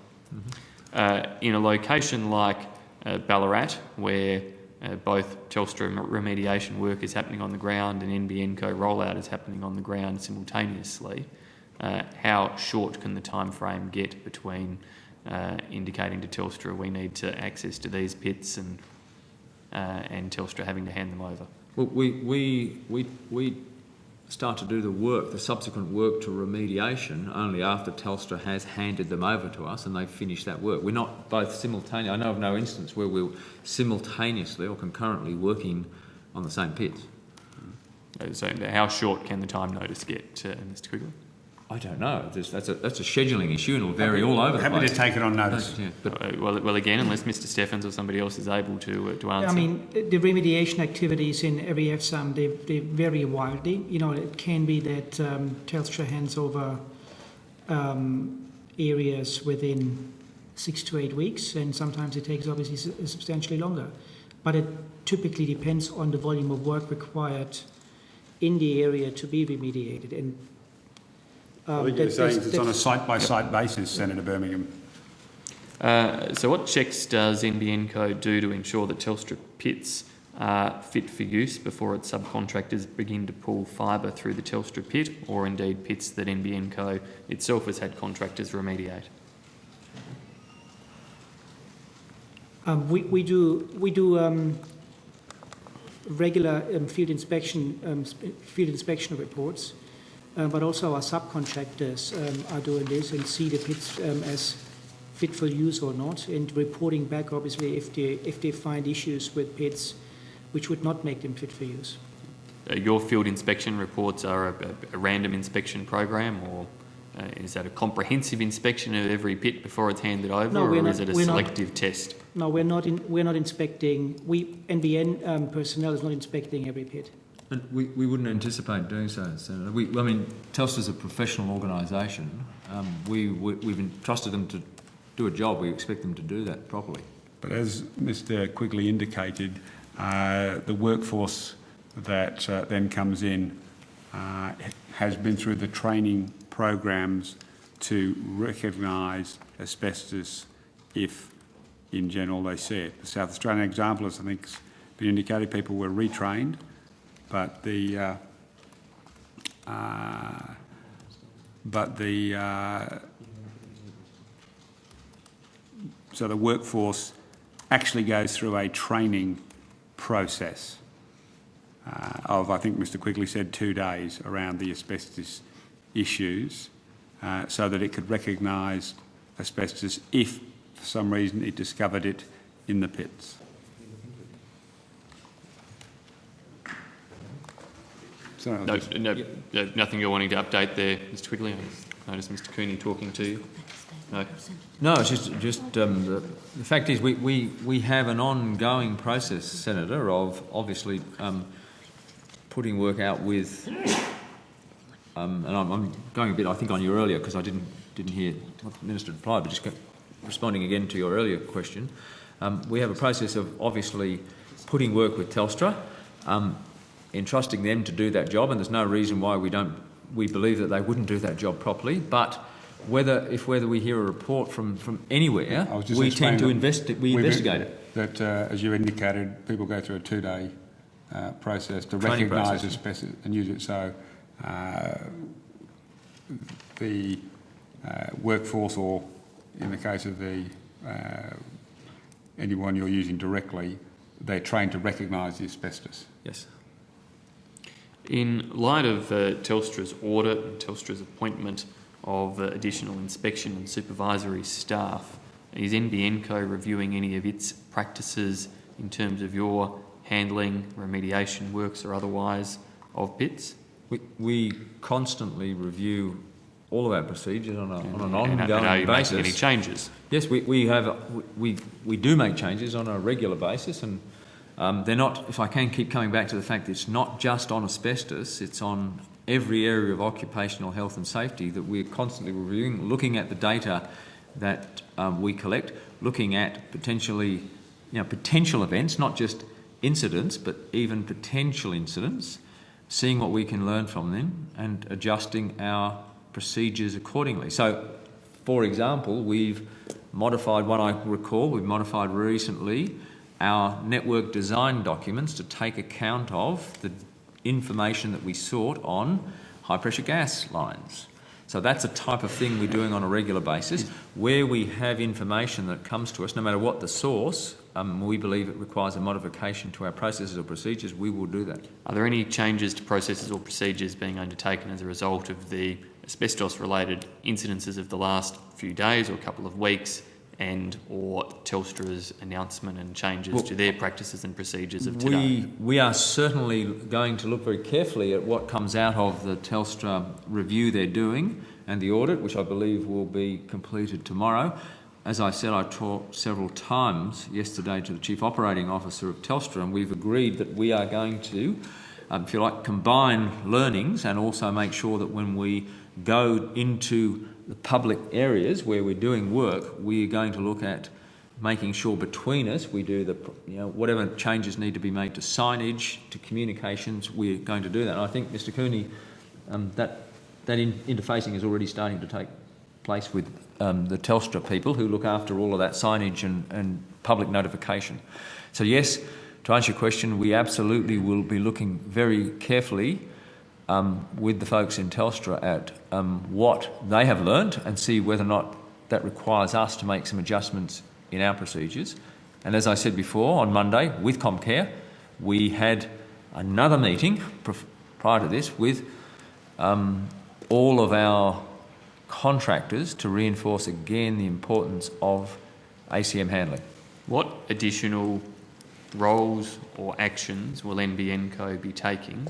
In a location like Ballarat, where both Telstra remediation work is happening on the ground and NBN Co rollout is happening on the ground simultaneously, how short can the time frame get between indicating to Telstra we need to access to these pits and Telstra having to hand them over? Well, we start to do the subsequent work to remediation only after Telstra has handed them over to us and they've finished that work. We're not both simultaneously. I know of no instance where we're simultaneously or concurrently working on the same pits. So how short can the time notice get, Mr. Quigley? I don't know. That's a scheduling issue and it'll vary all over the place. Happy to take it on notice. Yeah, but well, again, unless Mr. Steffens or somebody else is able to answer. I mean, the remediation activities in every FSAM, they vary wildly. You know, it can be that Telstra hands over areas within 6 to 8 weeks, and sometimes it takes obviously substantially longer. But it typically depends on the volume of work required in the area to be remediated. And I think you're saying it's on a site-by-site basis, Senator Birmingham. So what checks does NBN Co do to ensure that Telstra pits are fit for use before its subcontractors begin to pull fibre through the Telstra pit, or indeed pits that NBN Co itself has had contractors remediate? We do regular field inspection reports. But also our subcontractors are doing this and see the pits as fit for use or not, and reporting back obviously if they find issues with pits which would not make them fit for use. Your field inspection reports are a random inspection program, or Is that a comprehensive inspection of every pit before it's handed over, No, or is it a selective test? No, we're not inspecting. NBN personnel is not inspecting every pit. And we wouldn't anticipate doing so, Senator. I mean, Telstra's a professional organisation. We've entrusted them to do a job. We expect them to do that properly. But as Mr Quigley indicated, the workforce that then comes in has been through the training programs to recognise asbestos if, in general, they see it. The South Australian example, as I think has been indicated, people were retrained, but so the workforce actually goes through a training process of, I think Mr Quigley said, 2 days around the asbestos issues, so that it could recognise asbestos if, for some reason, it discovered it in the pits. So Nothing you're wanting to update there, Mr Quigley? I noticed Mr Cooney talking to you. No, it's just the fact is we have an ongoing process, Senator, of obviously putting work out with, and I'm going a bit, I think, on your earlier, because I didn't hear what the Minister replied, but just responding again to your earlier question. We have a process of obviously putting work with Telstra, entrusting them to do that job, and there's no reason why we believe that they wouldn't do that job properly, but whether we hear a report from anywhere, we tend to investigate it. That, as you indicated, people go through a 2-day process to recognise asbestos and use it. So the workforce, or in the case of the anyone you're using directly, they're trained to recognise the asbestos. Yes. In light of Telstra's audit and Telstra's appointment of additional inspection and supervisory staff, is NBN Co reviewing any of its practices in terms of your handling, remediation works or otherwise of pits? We constantly review all of our procedures on an ongoing and are you basis. making any changes? Yes, we do make changes on a regular basis, and they're not, if I can keep coming back to the fact that it's not just on asbestos, it's on every area of occupational health and safety that we're constantly reviewing, looking at the data that we collect, looking at potential events, not just incidents, but even potential incidents, seeing what we can learn from them and adjusting our procedures accordingly. So, for example, we've modified recently our network design documents to take account of the information that we sought on high pressure gas lines. So that's a type of thing we're doing on a regular basis. Where we have information that comes to us, no matter what the source, we believe it requires a modification to our processes or procedures, we will do that. Are there any changes to processes or procedures being undertaken as a result of the asbestos-related incidences of the last few days or couple of weeks, and or Telstra's announcement and changes to their practices and procedures of today? We are certainly going to look very carefully at what comes out of the Telstra review they're doing and the audit, which I believe will be completed tomorrow. As I said, I talked several times yesterday to the Chief Operating Officer of Telstra, and we've agreed that we are going to, if you like, combine learnings and also make sure that when we go into the public areas where we're doing work, we're going to look at making sure between us we do the, whatever changes need to be made to signage, to communications, we're going to do that. And I think, Mr Cooney, that interfacing is already starting to take place with the Telstra people who look after all of that signage and public notification. So yes, to answer your question, we absolutely will be looking very carefully with the folks in Telstra at what they have learnt and see whether or not that requires us to make some adjustments in our procedures. And as I said before, on Monday with Comcare, we had another meeting prior to this with all of our contractors to reinforce again the importance of ACM handling. What additional roles or actions will NBN Co be taking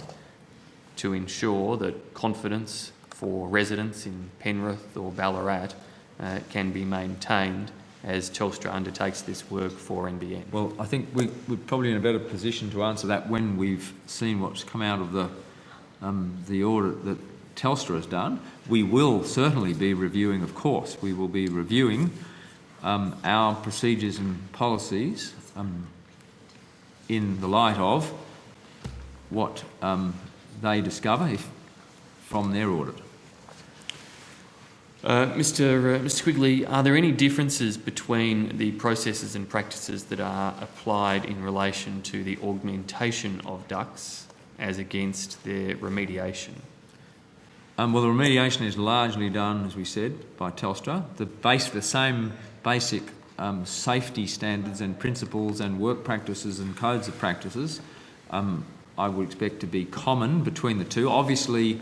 to ensure that confidence for residents in Penrith or Ballarat can be maintained as Telstra undertakes this work for NBN? Well, I think we're probably in a better position to answer that when we've seen what's come out of the audit that Telstra has done. We will certainly be reviewing, of course, we will be reviewing our procedures and policies in the light of what they discover from their audit. Mr. Quigley, are there any differences between the processes and practices that are applied in relation to the augmentation of ducts as against their remediation? Well, the remediation is largely done, as we said, by Telstra. The same basic safety standards and principles and work practices and codes of practices I would expect to be common between the two. Obviously,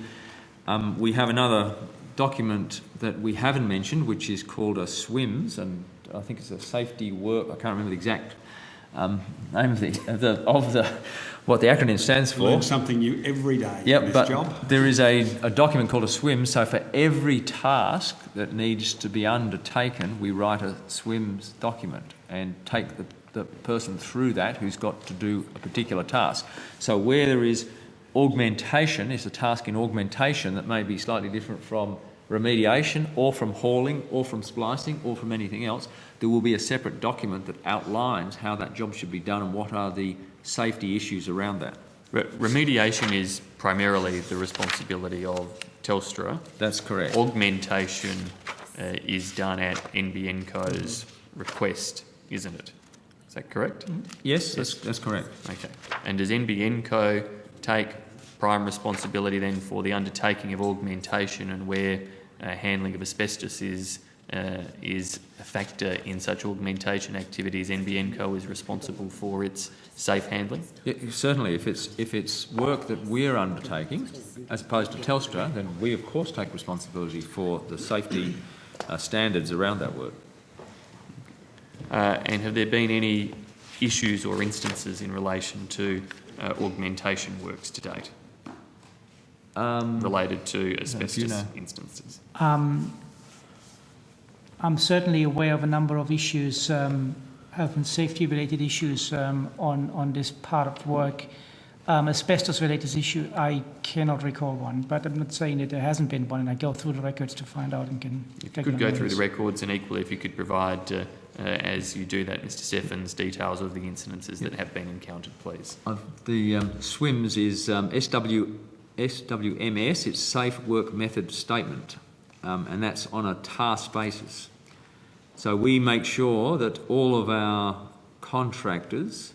we have another document that we haven't mentioned, which is called a SWIMS, and I think it's a safety work. I can't remember the exact name of what the acronym stands for. Learn something new every day. Yep, in this but job. there is a document called a SWIMS. So for every task that needs to be undertaken, we write a SWIMS document and take the person through that who's got to do a particular task. So where there is augmentation, it's a task in augmentation that may be slightly different from remediation or from hauling or from splicing or from anything else, there will be a separate document that outlines how that job should be done and what are the safety issues around that. Remediation is primarily the responsibility of Telstra. That's correct. Augmentation is done at NBN Co's request, isn't it? Is that correct? Yes, that's correct. Okay. And does NBN Co take prime responsibility then for the undertaking of augmentation, and where handling of asbestos is a factor in such augmentation activities, NBN Co is responsible for its safe handling? Yeah, certainly, if it's work that we're undertaking, as opposed to Telstra, then we of course take responsibility for the safety standards around that work. And have there been any issues or instances in relation to augmentation works to date related to asbestos instances? I'm certainly aware of a number of issues, health and safety related issues on this part of work. Asbestos related issue, I cannot recall one, but I'm not saying that there hasn't been one, and I go through the records to find out and can You take could it go on through notice. the records, and equally if you could provide, as you do that, Mr Steffens, details of the incidences that have been encountered, please. The SWIMS is SWMS, it's Safe Work Method Statement, and that's on a task basis. So we make sure that all of our contractors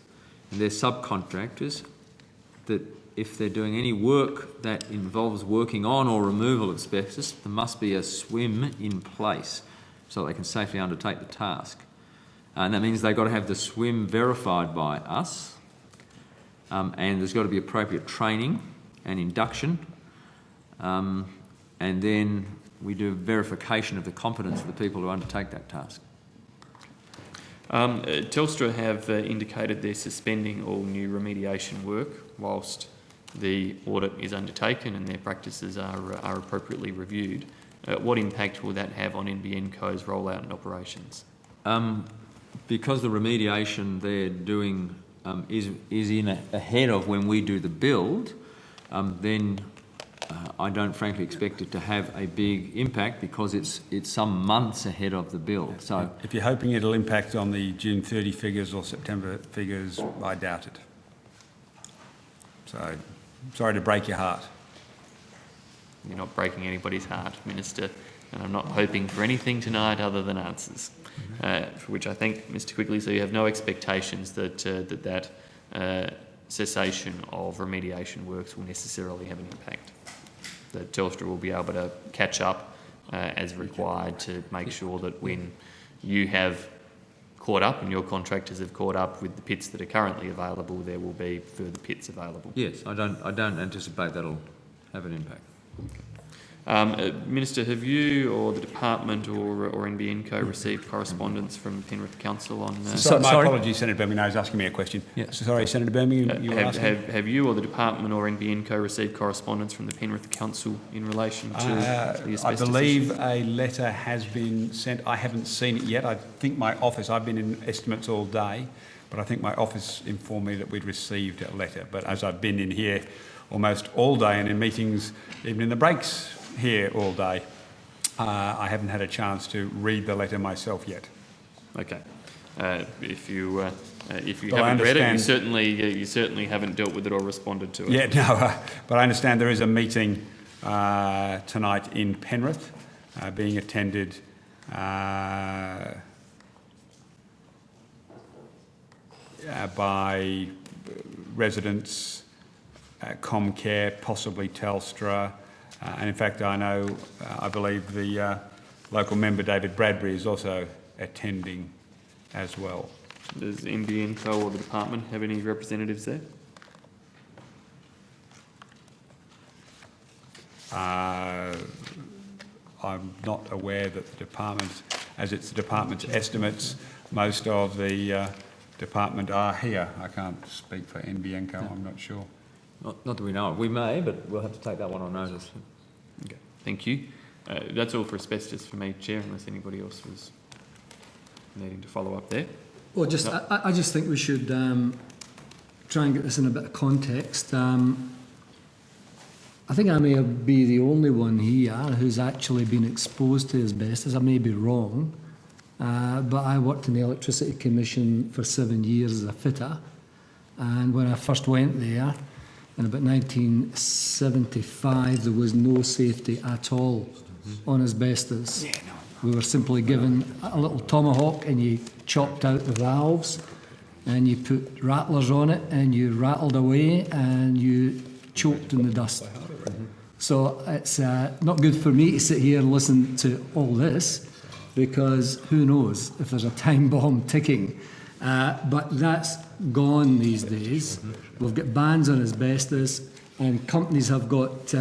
and their subcontractors, that if they're doing any work that involves working on or removal of asbestos, there must be a SWIM in place so they can safely undertake the task. And that means they've got to have the SWIM verified by us, and there's got to be appropriate training and induction, and then we do verification of the competence of the people who undertake that task. Telstra have indicated they're suspending all new remediation work whilst the audit is undertaken and their practices are appropriately reviewed. What impact will that have on NBN Co's rollout and operations? Because the remediation they're doing is ahead of when we do the build, then I don't frankly expect it to have a big impact because it's some months ahead of the build. So if you're hoping it'll impact on the June 30 figures or September figures, I doubt it. So, sorry to break your heart. You're not breaking anybody's heart, Minister, and I'm not hoping for anything tonight other than answers, for which I think, Mr Quigley, so you have no expectations that cessation of remediation works will necessarily have an impact, that Telstra will be able to catch up as required to make sure that when you have caught up and your contractors have caught up with the pits that are currently available, there will be further pits available. yes, I don't anticipate that'll have an impact. Minister, have you or the department or NBN Co received correspondence from Penrith Council on... my apologies, Senator Birmingham. I was asking me a question. Yeah. Sorry, Senator Birmingham, you were asking? Have you or the department or NBN Co received correspondence from the Penrith Council in relation to the asbestos I believe issue? a letter has been sent. I haven't seen it yet. I think my office, I've been in estimates all day, but I think my office informed me that we'd received a letter. But as I've been in here almost all day and in meetings, even in the breaks here all day, I haven't had a chance to read the letter myself yet. Okay. If you haven't read it, you certainly haven't dealt with it or responded to it. Yeah, no, but I understand there is a meeting tonight in Penrith being attended by residents, Comcare, possibly Telstra, and in fact I believe the local member David Bradbury is also attending as well. Does NBN Co or the department have any representatives there? I'm not aware that the department, as it's the department's estimates, most of the department are here. I can't speak for NBN Co, I'm not sure. Not that we know of. We may, but we'll have to take that one on notice. Okay, thank you. That's all for asbestos for me, Chair, unless anybody else was needing to follow up there. Well, I just think we should try and get this in a bit of context. I think I may be the only one here who's actually been exposed to asbestos. I may be wrong, but I worked in the Electricity Commission for 7 years as a fitter, and when I first went there, in about 1975, there was no safety at all on asbestos. We were simply given a little tomahawk and you chopped out the valves and you put rattlers on it and you rattled away and you choked in the dust. So it's not good for me to sit here and listen to all this, because who knows if there's a time bomb ticking. But that's gone these days. We've got bans on asbestos, and companies have got,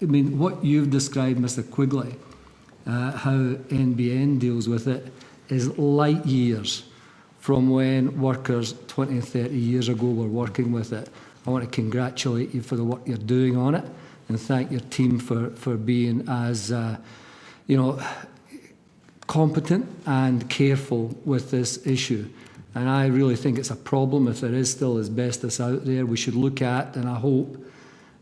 what you've described, Mr. Quigley, how NBN deals with it, is light years from when workers 20 and 30 years ago were working with it. I want to congratulate you for the work you're doing on it, and thank your team for being as, competent and careful with this issue. And I really think it's a problem. If there is still asbestos out there, we should look at, and I hope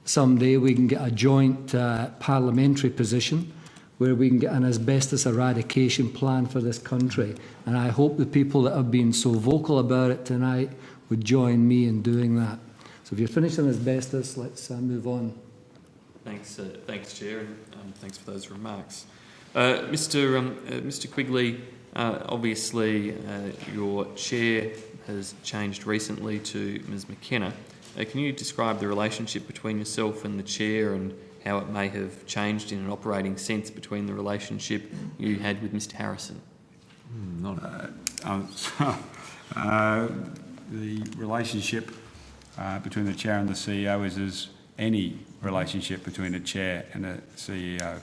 someday we can get a joint parliamentary position where we can get an asbestos eradication plan for this country. And I hope the people that have been so vocal about it tonight would join me in doing that. So if you're finished on asbestos, let's move on. Thanks, Chair, and thanks for those remarks. Mr. Quigley, obviously your chair has changed recently to Ms. McKenna. Can you describe the relationship between yourself and the chair and how it may have changed in an operating sense between the relationship you had with Mr. Harrison? The relationship between the chair and the CEO is as any relationship between a chair and a CEO.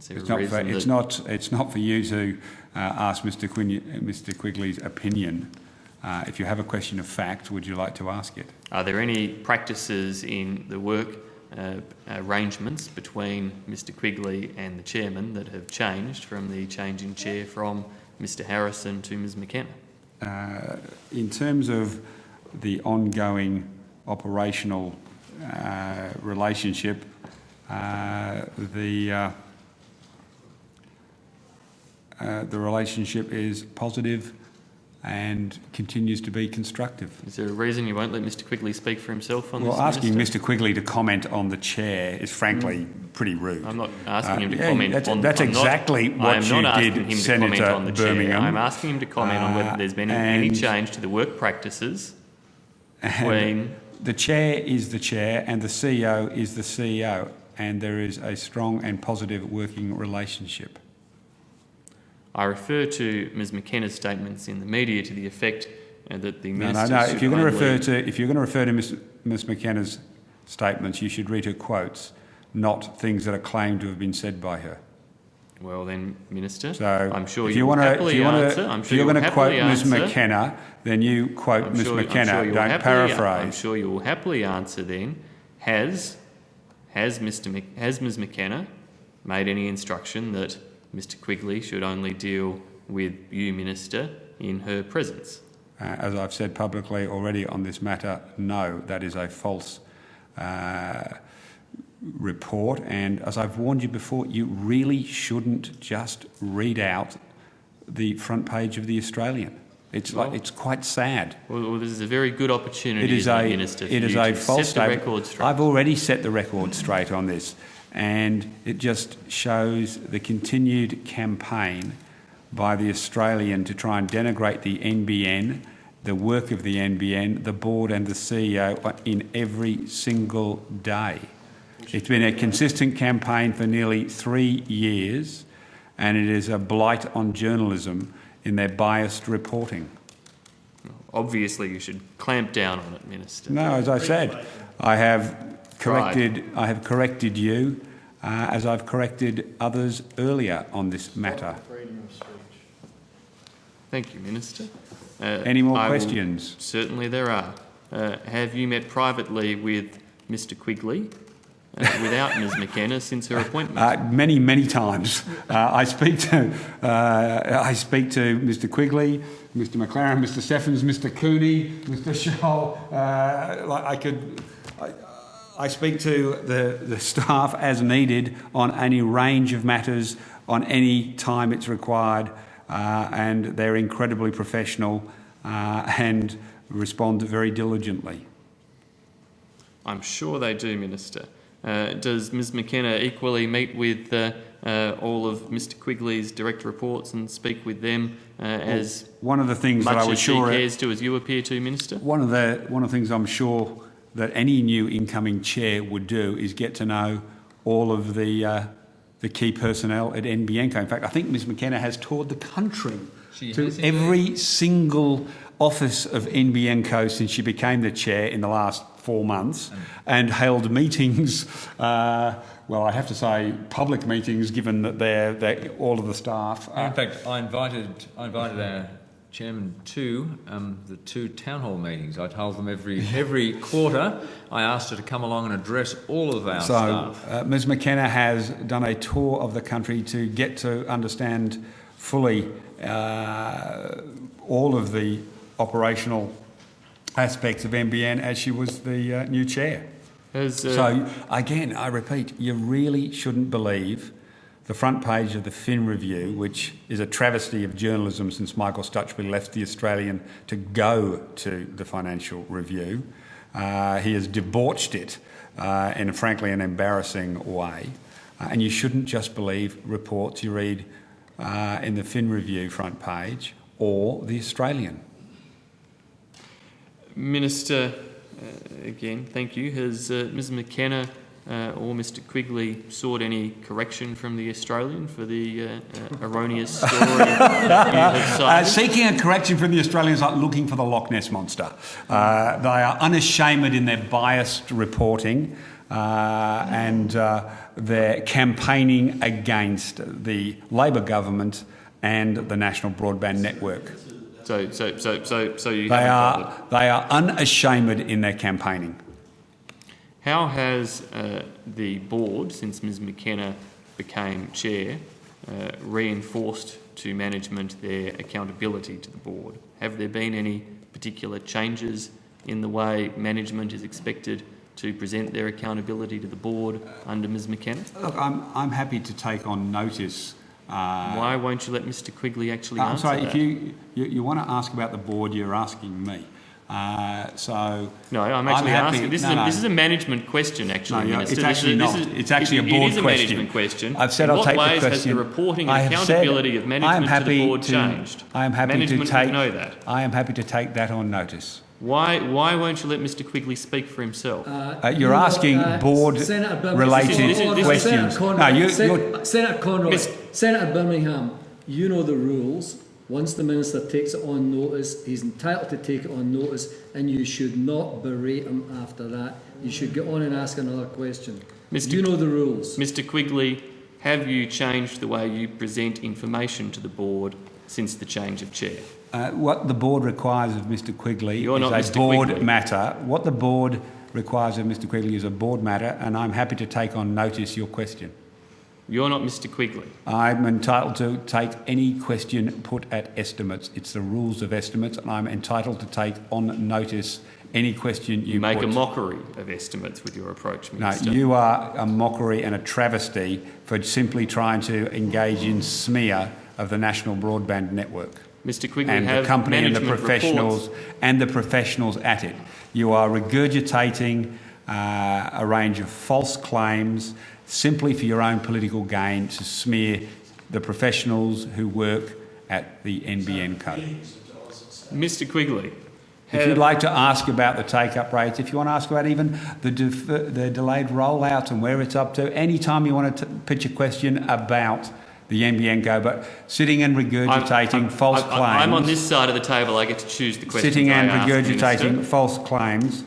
It's not for you to ask Mr. Quigley's opinion. If you have a question of fact, would you like to ask it? Are there any practices in the work arrangements between Mr. Quigley and the chairman that have changed from the change in chair from Mr. Harrison to Ms. McKenna? In terms of the ongoing operational relationship, the relationship is positive and continues to be constructive. Is there a reason you won't let Mr. Quigley speak for himself on this? Well, asking Mr. Quigley to comment on the chair is frankly pretty rude. I'm not asking him to comment on... That's exactly what you did, Senator Birmingham. I'm asking him to comment on whether there's been any change to the work practices between... The chair is the chair and the CEO is the CEO, and there is a strong and positive working relationship. I refer to Ms. McKenna's statements in the media to the effect that the minister... No. If you're going to refer to Ms. McKenna's statements, you should read her quotes, not things that are claimed to have been said by her. Well then, Minister, So I'm sure if you will happily answer. I'm sure you're you'll going to quote happily Ms answer. McKenna, then you quote Ms McKenna, don't paraphrase. I'm sure you will happily answer then. Has Ms McKenna made any instruction that Mr Quigley should only deal with you, Minister, in her presence? As I've said publicly already on this matter, no, that is a false report. And as I've warned you before, you really shouldn't just read out the front page of the Australian. It's quite sad. Well, this is a very good opportunity, Minister, for it is you a to false set the statement. record straight. I've already set the record straight on this, and it just shows the continued campaign by the Australian to try and denigrate the NBN, the work of the NBN, the board and the CEO in every single day. It's been a consistent campaign for nearly 3 years, and it is a blight on journalism in their biased reporting. Obviously, you should clamp down on it, Minister. No, as I said, I have corrected you, as I've corrected others earlier on this matter. Thank you, Minister. Any more questions? Certainly there are. Have you met privately with Mr Quigley without Ms McKenna since her appointment? Many, many times. I speak to Mr Quigley, Mr McLaren, Mr Steffens, Mr Cooney, Mr Scholl. I speak to the staff as needed on any range of matters, on any time it's required, and they're incredibly professional and respond very diligently. I'm sure they do, Minister. Does Ms McKenna equally meet with all of Mr Quigley's direct reports and speak with them as one of the things much that I was as she sure cares to as you appear to, Minister? One of the things I'm sure that any new incoming chair would do is get to know all of the key personnel at NBN Co. In fact, I think Ms McKenna has toured the country to every single office of NBN Co since she became the chair in the last 4 months, and held meetings, well, I have to say public meetings, given that they're all of the staff. In fact, I invited our chairman to the 2 town hall meetings. I told them every quarter I asked her to come along and address all of our staff. Ms McKenna has done a tour of the country to get to understand fully all of the operational aspects of NBN as she was the new chair. So, again, I repeat, you really shouldn't believe the front page of the Fin Review, which is a travesty of journalism since Michael Stutchby left the Australian to go to the Financial Review. He has debauched it in, frankly, an embarrassing way. And you shouldn't just believe reports you read in the Fin Review front page or the Australian. Minister, Again, thank you. Has Ms McKenna or Mr Quigley sought any correction from the Australian for the erroneous story you have cited? Seeking a correction from the Australian is like looking for the Loch Ness Monster. They are unashamed in their biased reporting and they're campaigning against the Labor government and the National Broadband Network. So you they are unashamed in their campaigning. How has the board, since Ms McKenna became chair, reinforced to management their accountability to the board? Have there been any particular changes in the way management is expected to present their accountability to the board under Ms McKenna? Look, I'm happy to take on notice. Why won't you let Mr Quigley actually answer that? I'm sorry, that? if you want to ask about the board, you're asking me. No, I'm actually asking. This is a management question, actually, no, Minister. It's actually not. It's actually a board question. It is a management question. I've said I'll take the question. In what ways has the reporting and accountability of management to the board changed? Management would know that. I am happy to take that on notice. Why won't you let Mr Quigley speak for himself? You're asking board-related questions. Senator Conroy, Senator Birmingham, you know the rules. Once the Minister takes it on notice, he's entitled to take it on notice, and you should not berate him after that. You should get on and ask another question. You know the rules. Mr Quigley, have you changed the way you present information to the board since the change of chair? What the board requires of Mr Quigley You're not is a Mr. board Quigley. matter. What the board requires of Mr Quigley is a board matter, and I'm happy to take on notice your question. You're not Mr Quigley. I'm entitled to take any question put at estimates. It's the rules of estimates, and I'm entitled to take on notice any question you make put. a mockery of estimates with your approach, No, Minister. you are a mockery and a travesty for simply trying to engage in smear of the National Broadband Network. Mr Quigley, And the have company and the management professionals reports. and the professionals at it. You are regurgitating a range of false claims simply for your own political gain to smear the professionals who work at the NBN Co. Mr Quigley, If you'd like to ask about the take-up rates, if you want to ask about even the delayed rollout and where it's up to, any time you want to pitch a question about the NBN Co, but sitting and regurgitating false claims. I'm on this side of the table. I get to choose the questions Sitting and I ask, regurgitating Minister. false claims.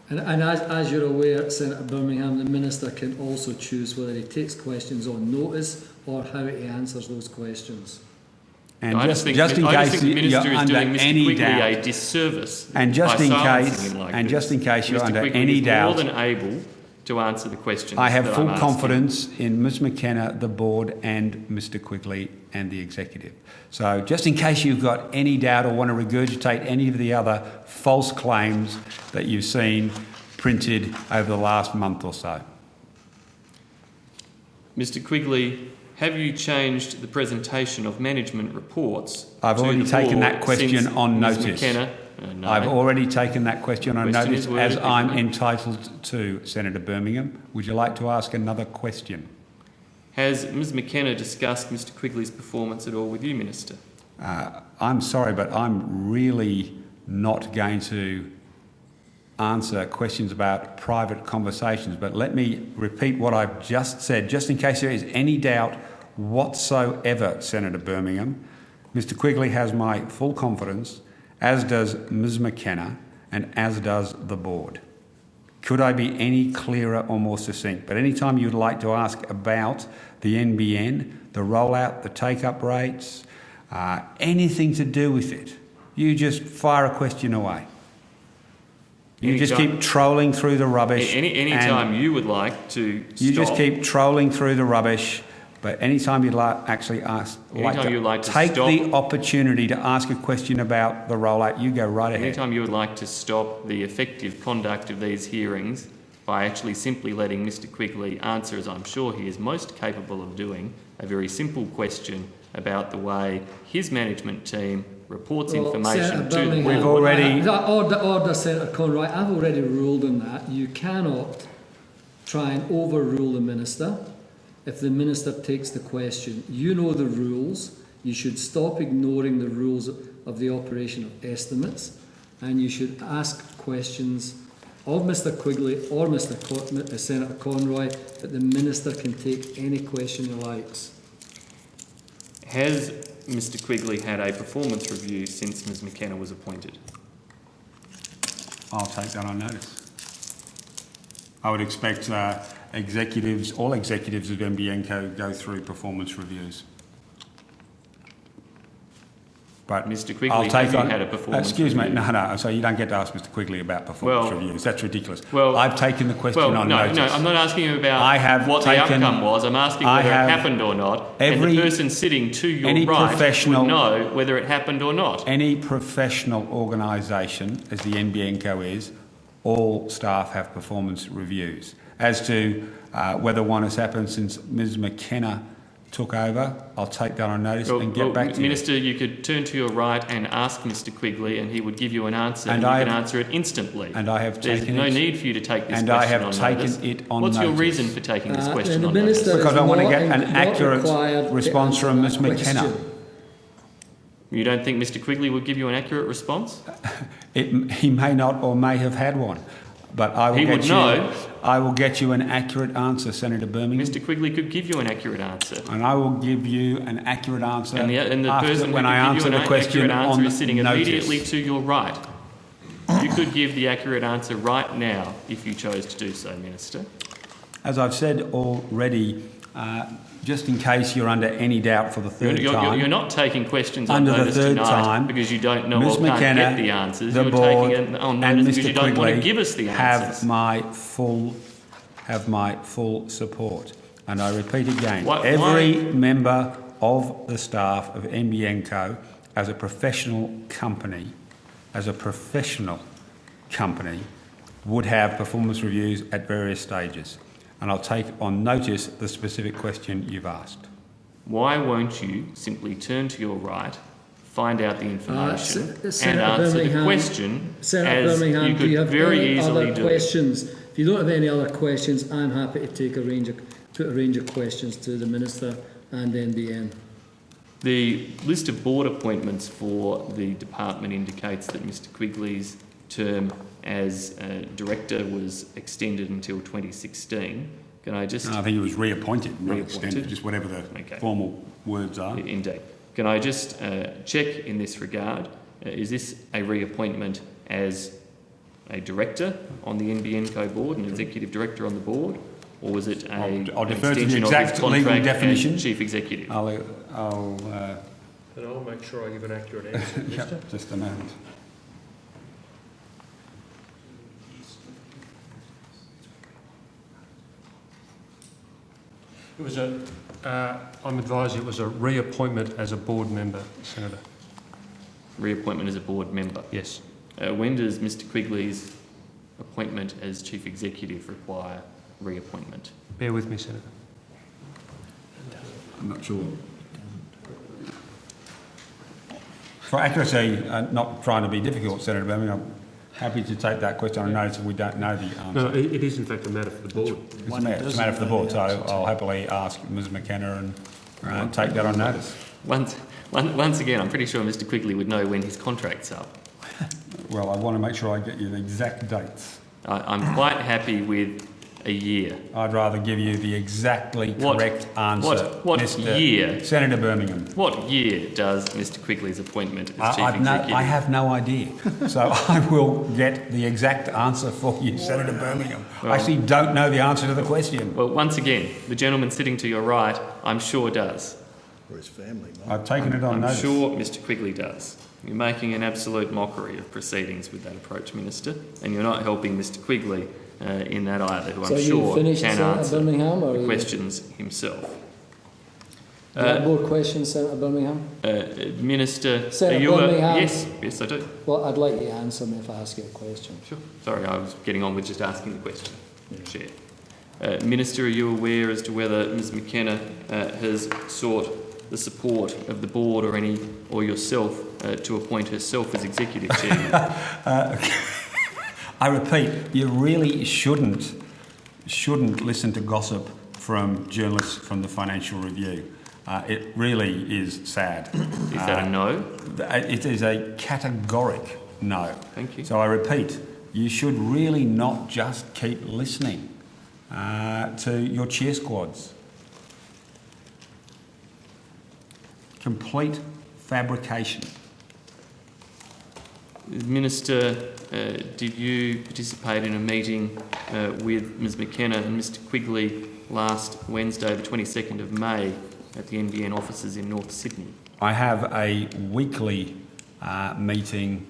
And as you're aware, Senator Birmingham, the Minister can also choose whether he takes questions on notice or how he answers those questions. And I just think in the case Minister you're is under doing Mr any Quigley doubt, a disservice and just by in silencing case, him like and this. just in case you're Mr. under Quigley any is doubt, more than able to answer the questions I have that full I'm asking. confidence in Ms McKenna, the board, and Mr Quigley and the executive. So just in case you've got any doubt or want to regurgitate any of the other false claims that you've seen printed over the last month or so. Mr Quigley, have you changed the presentation of management reports? I've to already the taken board that question since on Ms. notice. McKenna, no. I've already taken that question on Question notice is worded as I'm differently. entitled to, Senator Birmingham. Would you like to ask another question? Has Ms McKenna discussed Mr Quigley's performance at all with you, Minister? I'm sorry, but I'm really not going to answer questions about private conversations, but let me repeat what I've just said, just in case there is any doubt whatsoever, Senator Birmingham. Mr Quigley has my full confidence, as does Ms McKenna, and as does the board. Could I be any clearer or more succinct? But any time you'd like to ask about the NBN, the rollout, the take-up rates, anything to do with it, you just fire a question away. You just keep trolling through the rubbish. Any time you would like to stop... You just keep trolling through the rubbish, but any time you'd take the opportunity to ask a question about the rollout, you go right ahead. Anytime you would like to stop the effective conduct of these hearings by actually simply letting Mr Quigley answer, as I'm sure he is most capable of doing, a very simple question about the way his management team reports information to the We've board. already... Order, Senator Conroy. I've already ruled on that. You cannot try and overrule the Minister if the Minister takes the question. You know the rules. You should stop ignoring the rules of the operation of estimates, and you should ask questions of Mr Quigley or Senator Conroy, but the Minister can take any question he likes. Has Mr Quigley had a performance review since Ms McKenna was appointed? I'll take that on notice. I would expect all executives of NBN Co go through performance reviews. But Mr Quigley, have you had a performance excuse review? me, no, so you don't get to ask Mr Quigley about performance reviews. That's ridiculous. Well, I've taken the question on notice. No, I'm not asking you about what the outcome was. I'm asking whether it happened or not. And the person sitting to your right would know whether it happened or not. Any professional organisation, as the NBN Co is, all staff have performance reviews. As to whether one has happened since Ms McKenna took over, I'll take that on notice and get back to you. Minister, you could turn to your right and ask Mr Quigley and he would give you an answer and you can answer it instantly. And I have taken There's no need for you to take this and question I have on taken notice. it on What's your notice. reason for taking this question on the notice? Minister Because I want to get an not accurate required to response answer from that Ms McKenna. question. You don't think Mr Quigley would give you an accurate response? He may not or may have had one. But I will get you an accurate answer, Senator Birmingham. Mr Quigley could give you an accurate answer. And I will give you an accurate answer And the person when who I could give answer you the an question accurate answer on is sitting notice. immediately to your right. You could give the accurate answer right now if you chose to do so, Minister. As I've said already, just in case you're under any doubt for the third time... You're not taking questions on under the notice third tonight time, because you don't know Ms. or can't McKenna, get the answers. the You're board, taking it on and notice because Mr. you don't want to Quigley give us the answers. have my full support. And I repeat again, Why- every member of the staff of NBN Co, as a professional company, would have performance reviews at various stages. And I'll take on notice the specific question you've asked. Why won't you simply turn to your right, find out the information, and Senator answer the Birmingham, question Senator as Birmingham, you do you could have very any easily other do? questions? If you don't have any other questions, I'm happy to take put a range of questions to the Minister and NBN. The list of board appointments for the department indicates that Mr. Quigley's term as director was extended until 2016. Can I just... No, I think it was reappointed, not extended, just whatever the formal words are. Indeed. Can I just check in this regard, is this a reappointment as a director on the NBN Co board, an executive director on the board, or was it I'll defer to the extension of exact his legal contract definition. as chief executive? And I'll make sure I give an accurate answer, Minister. Just a moment. It was I'm advised it was a reappointment as a board member, Senator. Reappointment as a board member? Yes. When does Mr. Quigley's appointment as chief executive require reappointment? Bear with me, Senator. I'm not sure. For accuracy, not trying to be difficult, Senator Birmingham, I'm happy to take that question on notice if we don't know the answer. No, it is in fact a matter for the board. It's a matter for the board, so I'll happily ask Ms. McKenna and take that on notice. Once again, I'm pretty sure Mr. Quigley would know when his contract's up. Well, I want to make sure I get you the exact dates. I'm quite happy with a year. I'd rather give you the exactly correct answer. What year? Senator Birmingham. What year does Mr. Quigley's appointment as chief executive? I have no idea. So I will get the exact answer for you, Senator Birmingham. Well, I actually don't know the answer to the question. Well, once again, the gentleman sitting to your right, I'm sure does. Or his family, mate. I've taken it on notice. I'm sure Mr. Quigley does. You're making an absolute mockery of proceedings with that approach, Minister, and you're not helping Mr. Quigley in that either, who I'm sure can answer the questions himself. More questions, Senator Birmingham? Minister, Senator Birmingham? Yes, I do. Well, I'd like you to answer me if I ask you a question. Sure. Sorry, I was getting on with just asking the question. Chair. Minister, are you aware as to whether Ms. McKenna has sought the support of the board or yourself to appoint herself as executive chairman? I repeat, you really shouldn't listen to gossip from journalists from the Financial Review. It really is sad. Is that a no? It is a categoric no. Thank you. So I repeat, you should really not just keep listening to your cheer squads. Complete fabrication. Minister, did you participate in a meeting with Ms. McKenna and Mr. Quigley last Wednesday, the 22nd of May, at the NBN offices in North Sydney? I have a weekly meeting,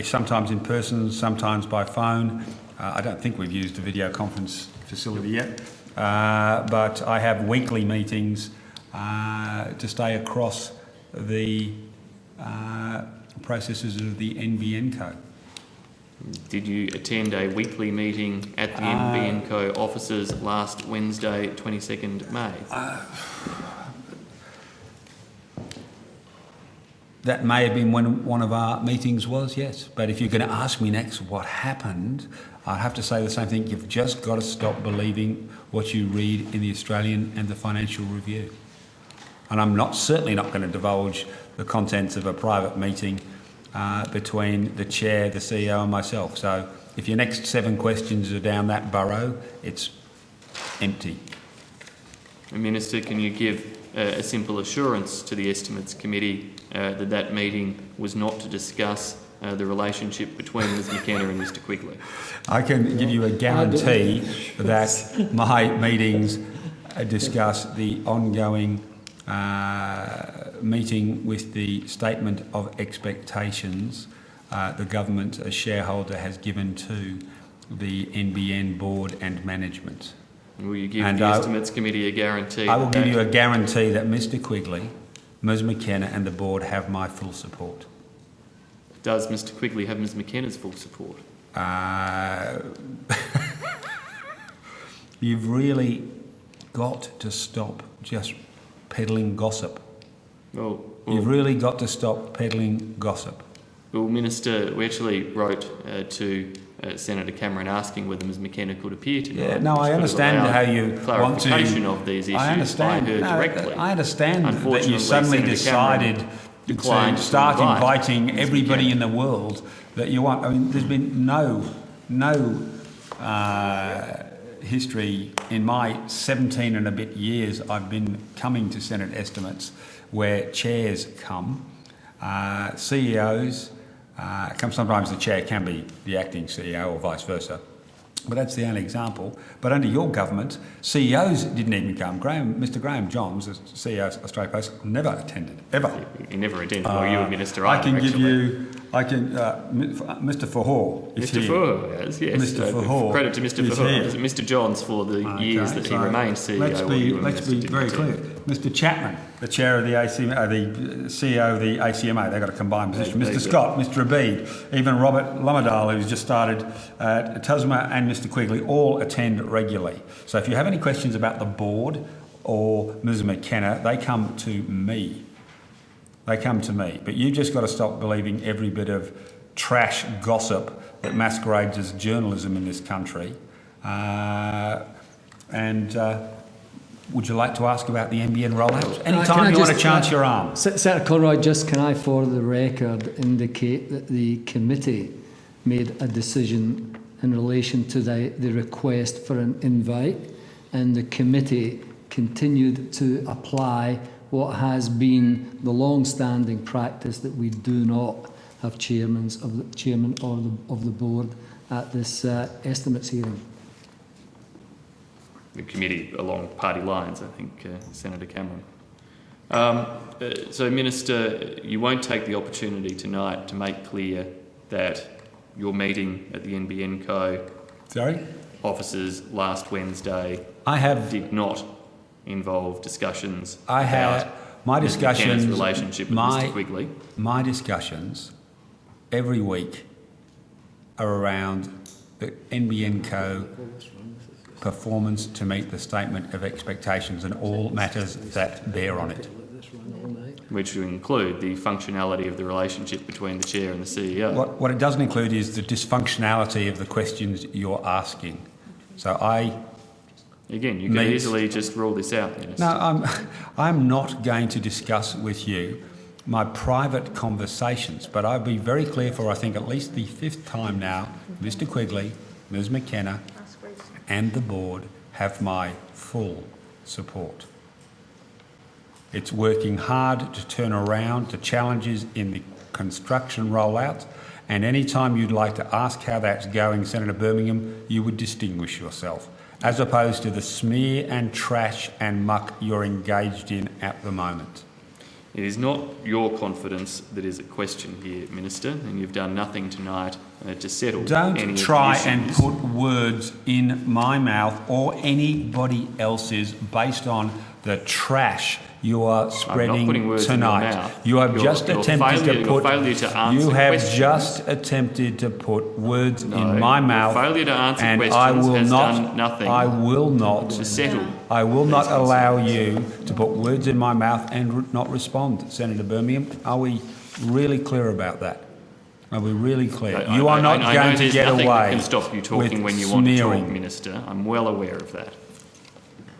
sometimes in person, sometimes by phone. I don't think we've used a video conference facility yet, but I have weekly meetings to stay across the processes of the NBN Co. Did you attend a weekly meeting at the NBN Co offices last Wednesday, 22nd May? That may have been when one of our meetings was, yes. But if you're going to ask me next what happened, I have to say the same thing. You've just got to stop believing what you read in the Australian and the Financial Review. And I'm certainly not going to divulge the contents of a private meeting between the chair, the CEO and myself. So if your next 7 questions are down that burrow, it's empty. Minister, can you give a simple assurance to the Estimates Committee that meeting was not to discuss the relationship between Ms McKenna and Mr Quigley? I can give you a guarantee that my meetings discuss the ongoing meeting with the statement of expectations the government, as shareholder, has given to the NBN board and management. Will you give the Estimates Committee a guarantee? I will give you a guarantee that Mr Quigley, Ms McKenna and the board have my full support. Does Mr Quigley have Ms McKenna's full support? You've really got to stop just peddling gossip. Well, You've really got to stop peddling gossip. Well, Minister, we actually wrote to Senator Cameron asking whether Ms McKenna could appear tonight. Yeah, no, I understand how you want to... clarification of these issues I understand. by her directly. I understand that you Unfortunately, suddenly Senator decided declined to start to invite inviting Ms. everybody McKenna. in the world that you want. I mean, there's been no history in my 17 and a bit years I've been coming to Senate estimates where chairs come, CEOs come. Sometimes the chair can be the acting CEO or vice versa, but that's the only example. But under your government, CEOs didn't even come. Mr Graham Johns, the CEO of Australia Post, never attended, ever. He never attended. Well, you were Minister. Mr Fahor is Mr here. Fahor, yes. Mr Fahor. Credit to Mr Fahor. Mr Johns for the years that he remained CEO. Let's be very clear. Mr Chapman, the chair of the ACMA, the CEO of the ACMA, they've got a combined position. Mr Scott, Mr Abid, even Robert Lamadal, who's just started at Tasma, and Mr Quigley all attend regularly. So if you have any questions about the board or Ms McKenna, they come to me. They come to me. But you've just got to stop believing every bit of trash gossip that masquerades as journalism in this country. Would you like to ask about the NBN rollout? Anytime you want to chance your arm. Senator Conroy, can I, for the record, indicate that the committee made a decision in relation to the request for an invite, and the committee continued to apply what has been the long-standing practice that we do not have chairman of the board at this estimates hearing. The committee along party lines, I think, Senator Cameron. So, Minister, you won't take the opportunity tonight to make clear that your meeting at the NBN Co offices last Wednesday did not involve discussions about Ms McKenna's relationship with Mr Quigley. My discussions every week are around the NBN Co performance to meet the statement of expectations and all matters that bear on it. Which would include the functionality of the relationship between the chair and the CEO. What it doesn't include is the dysfunctionality of the questions you're asking. So Again, you can easily just rule this out, Minister. No, I'm not going to discuss with you my private conversations, but I'll be very clear for, I think, at least the 5th time now, Mr Quigley, Ms McKenna and the board have my full support. It's working hard to turn around the challenges in the construction rollout, and any time you'd like to ask how that's going, Senator Birmingham, you would distinguish yourself, as opposed to the smear and trash and muck you're engaged in at the moment. It is not your confidence that is at question here, Minister, and you've done nothing tonight to settle any of the issues. Don't try and put words in my mouth or anybody else's based on the trash you are spreading tonight. You have just attempted to put. You have just attempted to put words in my mouth, failure to answer and questions I will has not. done nothing. I will not to settle. I will not allow you to put words in my mouth and not respond, Senator Birmingham. Are we really clear about that? Are we really clear? You are not going to get away. That can stop you talking when you want to talk, Minister. I'm well aware of that.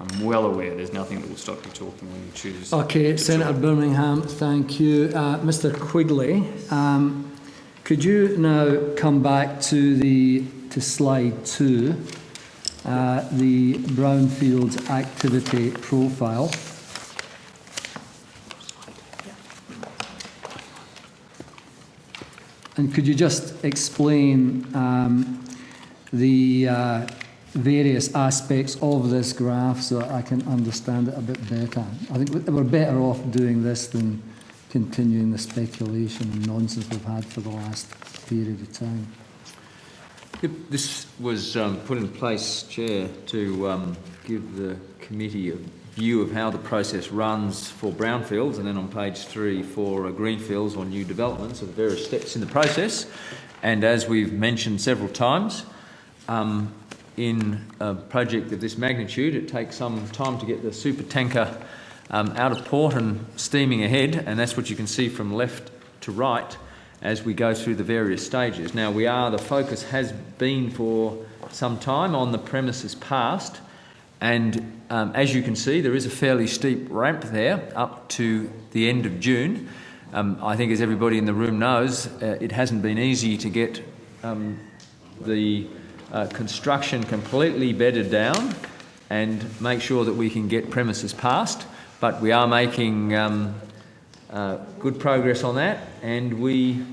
I'm well aware there's nothing that will stop you talking when you choose. Okay, Senator Birmingham, thank you. Mr Quigley, could you now come back to slide 2, the brownfields activity profile. And could you just explain the various aspects of this graph so that I can understand it a bit better? I think we're better off doing this than continuing the speculation and nonsense we've had for the last period of time. Yep, this was put in place, Chair, to give the committee a view of how the process runs for brownfields, and then on page 3 for greenfields or new developments of the various steps in the process. And as we've mentioned several times, in a project of this magnitude, it takes some time to get the super tanker out of port and steaming ahead, and that's what you can see from left to right as we go through the various stages. Now, the focus has been for some time on the premises past, and as you can see, there is a fairly steep ramp there up to the end of June. I think, as everybody in the room knows, it hasn't been easy to get the construction completely bedded down and make sure that we can get premises passed, but we are making good progress on that, and we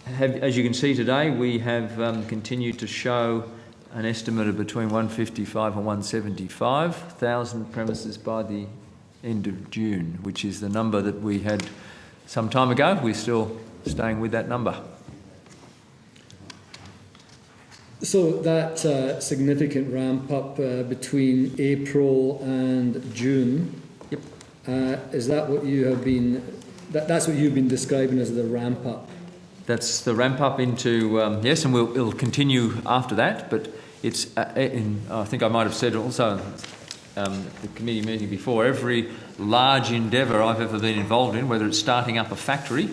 have, as you can see today, we have continued to show an estimate of between 155 and 175,000 premises by the end of June, which is the number that we had some time ago. We're still staying with that number. So that significant ramp up between April and June, yep. Is that what you have been? That's what you've been describing as the ramp up. That's the ramp up into yes, and it'll continue after that. But it's I think I might have said also at the committee meeting before. Every large endeavour I've ever been involved in, whether it's starting up a factory.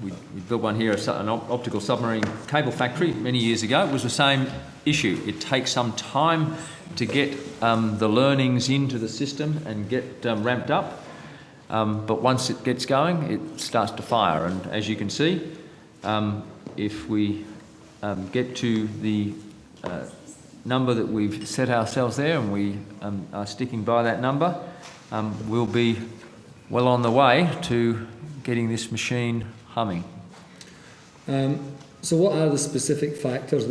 We built one here, an optical submarine cable factory many years ago. It was the same issue. It takes some time to get the learnings into the system and get ramped up. But once it gets going, it starts to fire. And as you can see, if we get to the number that we've set ourselves there, and we are sticking by that number, we'll be well on the way to getting this machine humming. So what are the specific factors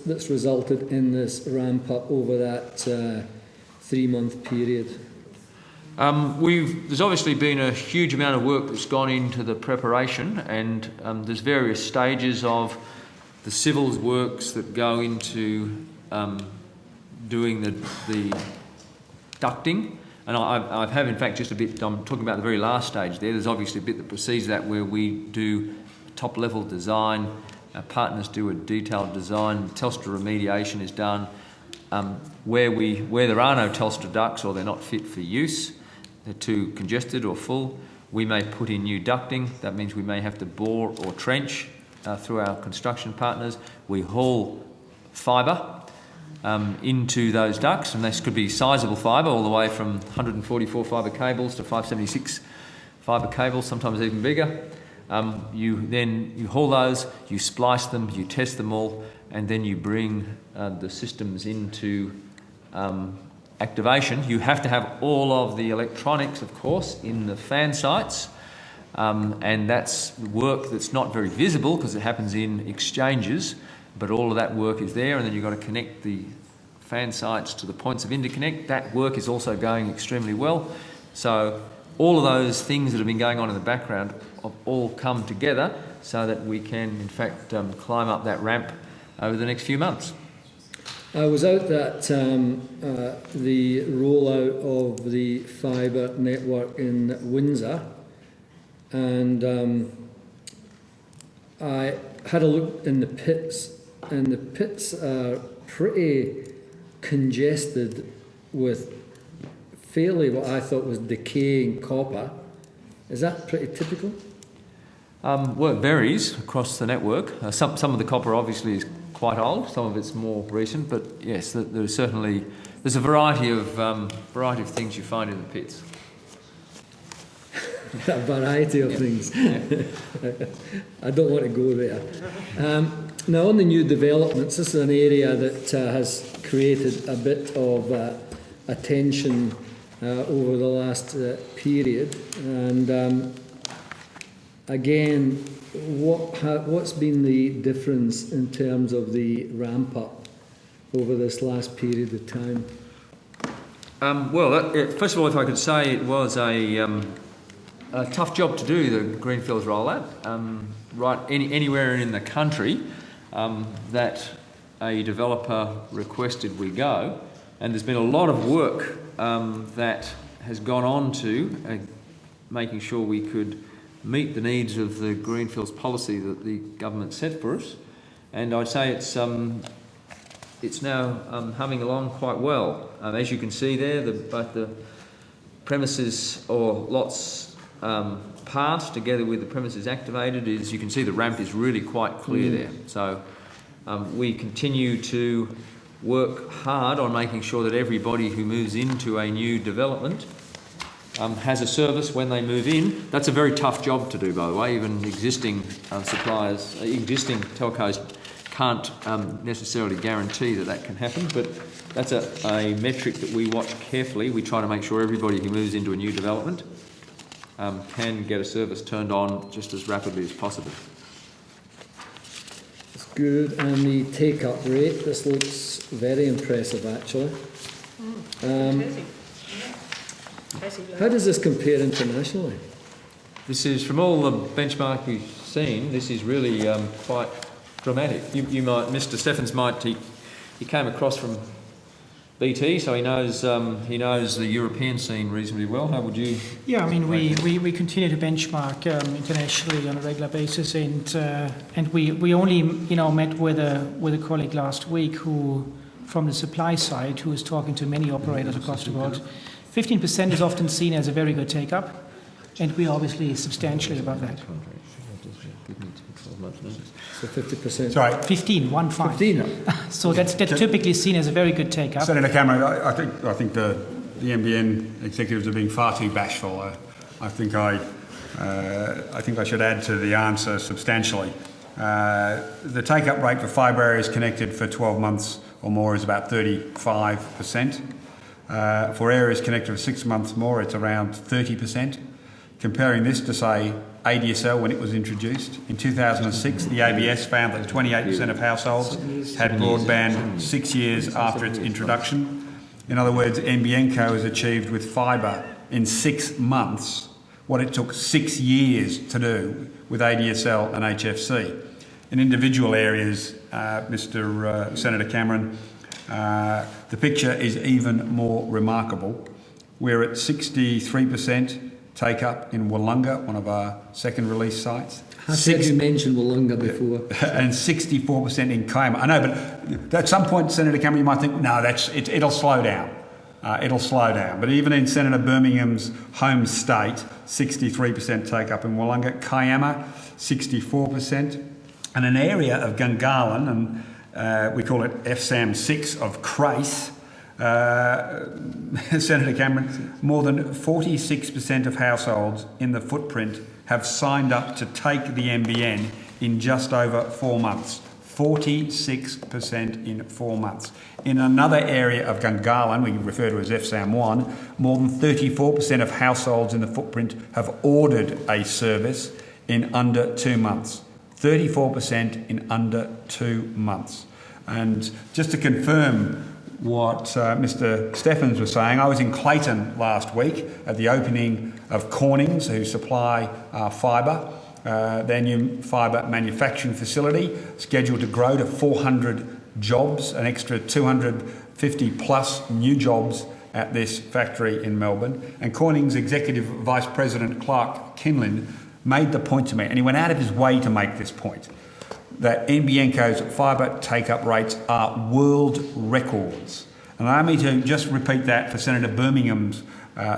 that's resulted in this ramp up over that 3-month period? There's obviously been a huge amount of work that's gone into the preparation, and there's various stages of the civils works that go into doing the ducting. And I have, in fact, just a bit, I'm talking about the very last stage there. There's obviously a bit that precedes that where we do top-level design. Our partners do a detailed design. Telstra remediation is done. Where there are no Telstra ducts or they're not fit for use, they're too congested or full, we may put in new ducting. That means we may have to bore or trench through our construction partners. We haul fibre into those ducts, and this could be sizable fibre, all the way from 144 fibre cables to 576 fibre cables, sometimes even bigger. You haul those, you splice them, you test them all, and then you bring the systems into activation. You have to have all of the electronics, of course, in the fan sites, and that's work that's not very visible because it happens in exchanges. But all of that work is there, and then you've got to connect the fan sites to the points of interconnect. That work is also going extremely well. So all of those things that have been going on in the background have all come together so that we can, in fact, climb up that ramp over the next few months. I was out at the rollout of the fibre network in Windsor, and I had a look in the pits, and the pits are pretty congested with fairly what I thought was decaying copper. Is that pretty typical? Well, it varies across the network. Some of the copper obviously is quite old, some of it's more recent, but yes, there's a variety of things you find in the pits. A variety of things. I don't want to go there. Now, on the new developments, this is an area that has created a bit of attention over the last period, and again, what's been the difference in terms of the ramp up over this last period of time? First of all, if I could say, it was a tough job to do, the Greenfields rollout. Anywhere in the country that a developer requested we go, and there's been a lot of work that has gone on to making sure we could meet the needs of the Greenfields policy that the government set for us, and I'd say it's now humming along quite well. As you can see there, both the premises or lots passed together with the premises activated, as you can see, the ramp is really quite clear there. So we continue to work hard on making sure that everybody who moves into a new development has a service when they move in. That's a very tough job to do, by the way. Even existing suppliers, existing telcos can't necessarily guarantee that can happen, but that's a metric that we watch carefully. We try to make sure everybody who moves into a new development can get a service turned on just as rapidly as possible. That's good. And the take-up rate, this looks very impressive, actually. How does this compare internationally? This is, from all the benchmark we've seen, this is really quite dramatic. You might, Mr. Steffens he came across from BT, so he knows the European scene reasonably well. How would you? Yeah, I mean, we continue to benchmark internationally on a regular basis, and we only met with a colleague last week who, from the supply side, who is talking to many operators across the world. 15% is often seen as a very good take-up, and we're obviously substantially above that. So 50%. Sorry. 15. 15. So that's typically seen as a very good take-up. Senator Cameron, I think the NBN executives are being far too bashful. I think I should add to the answer substantially. The take-up rate for fibre areas connected for 12 months or more is about 35%. For areas connected for 6 months more, it's around 30%. Comparing this to, say, ADSL when it was introduced. In 2006, the ABS found that 28% of households had broadband 6 years after its introduction. In other words, NBN Co has achieved with fibre in 6 months what it took 6 years to do with ADSL and HFC. In individual areas, Senator Cameron, the picture is even more remarkable. We're at 63% take-up in Wollonga, one of our second release sites. You mentioned Wollonga before. And 64% in Kiama. I know, but at some point, Senator Cameron, you might think, no, it'll slow down. It'll slow down. But even in Senator Birmingham's home state, 63% take-up in Wollonga. Kiama, 64%. And an area of Gungahlin, and we call it FSAM 6 of Crace, Senator Cameron, more than 46% of households in the footprint have signed up to take the NBN in just over 4 months. 46% in 4 months. In another area of Gungahlin, we refer to as FSAM 1, more than 34% of households in the footprint have ordered a service in under 2 months. 34% in under 2 months. And just to confirm what Mr. Steffens was saying, I was in Clayton last week at the opening of Cornings, who supply fibre, their new fibre manufacturing facility, scheduled to grow to 400 jobs, an extra 250 plus new jobs at this factory in Melbourne. And Cornings Executive Vice President Clark Kinlin made the point to me, and he went out of his way to make this point, that NBN Co's fibre take-up rates are world records. And allow me to just repeat that for Senator Birmingham's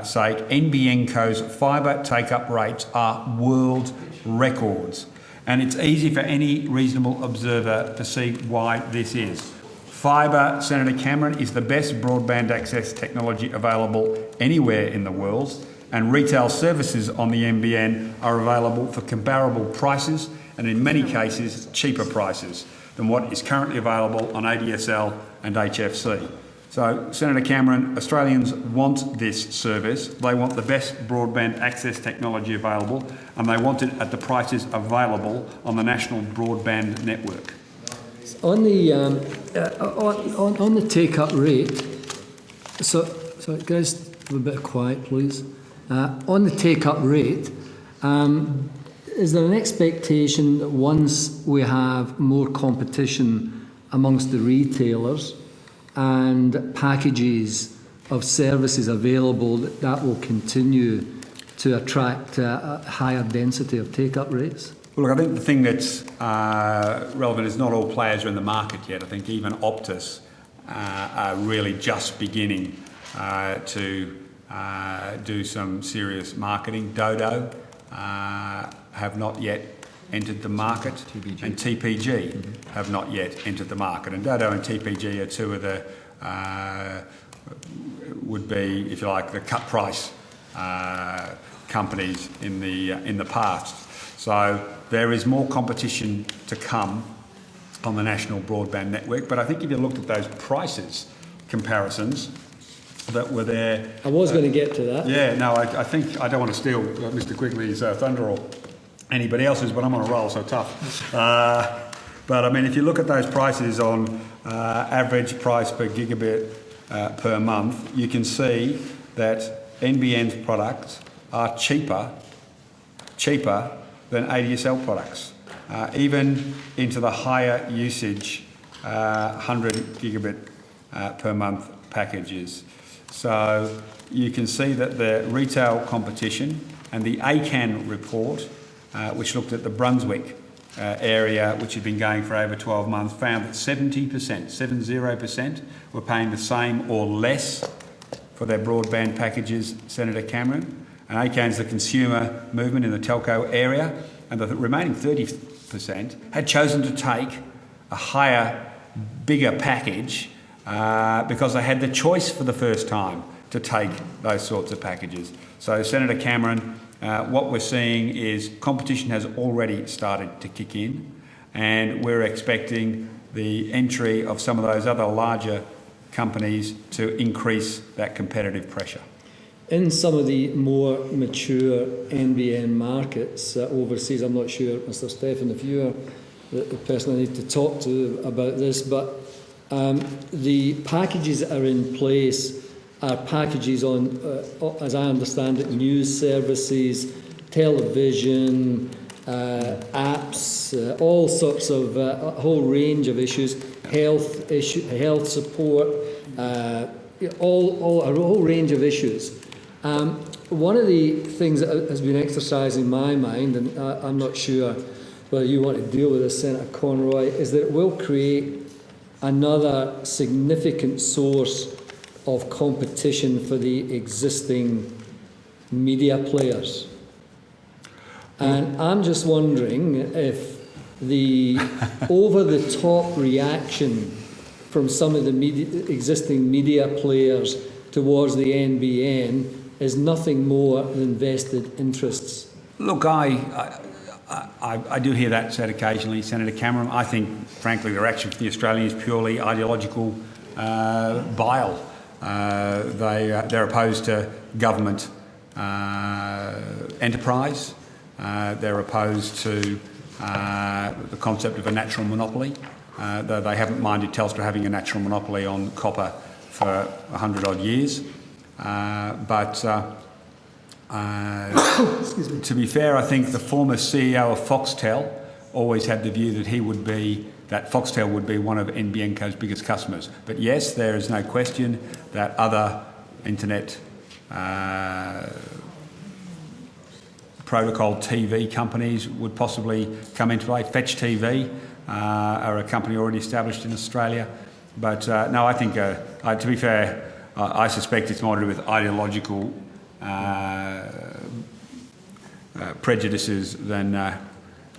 sake. NBN Co's fibre take-up rates are world records. And it's easy for any reasonable observer to see why this is. Fibre, Senator Cameron, is the best broadband access technology available anywhere in the world, and retail services on the NBN are available for comparable prices and in many cases cheaper prices than what is currently available on ADSL and HFC. So, Senator Cameron, Australians want this service. They want the best broadband access technology available, and they want it at the prices available on the national broadband network. On the on the take-up rate, so guys, have a bit of quiet, please. On the take-up rate, is there an expectation that once we have more competition amongst the retailers and packages of services available, that will continue to attract a higher density of take-up rates? Well, look, I think the thing that's relevant is not all players are in the market yet. I think even Optus are really just beginning to do some serious marketing. Dodo have not yet entered the market, and TPG have not yet entered the market. And Dodo and TPG are two of the, would be, if you like, the cut price companies in the past. So there is more competition to come on the national broadband network. But I think if you looked at those prices comparisons that were there, I was going to get to that. Yeah, no, I think I don't want to steal Mr. Quigley's thunder or anybody else's, but I'm on a roll, so tough. But I mean, if you look at those prices on average price per gigabit per month, you can see that NBN's products are cheaper than ADSL products, even into the higher usage 100 gigabit per month packages. So you can see that the retail competition and the ACAN report, which looked at the Brunswick area, which had been going for over 12 months, found that 70% were paying the same or less for their broadband packages, Senator Cameron. And ACAN's the consumer movement in the telco area, and the remaining 30% had chosen to take a higher, bigger package because they had the choice for the first time to take those sorts of packages. So, Senator Cameron, what we're seeing is competition has already started to kick in, and we're expecting the entry of some of those other larger companies to increase that competitive pressure. In some of the more mature NBN markets overseas, I'm not sure, Mr. Stephen, if you're the person I need to talk to about this, but the packages that are in place are packages on, as I understand it, news services, television, apps, all sorts of, a whole range of issues, health support, a whole range of issues. One of the things that has been exercising my mind, and I'm not sure whether you want to deal with this, Senator Conroy, is that it will create another significant source of competition for the existing media players. And I'm just wondering if the over-the-top reaction from some of the existing media players towards the NBN is nothing more than vested interests. Look, I do hear that said occasionally, Senator Cameron. I think, frankly, the reaction from the Australians is purely ideological bile. They're opposed to government enterprise. They're opposed to the concept of a natural monopoly, though they haven't minded Telstra having a natural monopoly on copper for 100 odd years. But to be fair, I think the former CEO of Foxtel always had the view that that Foxtel would be one of NBN Co's biggest customers. But yes, there is no question that other internet protocol TV companies would possibly come into play. Fetch TV are a company already established in Australia. But no, I think, to be fair, I suspect it's more to do with ideological prejudices than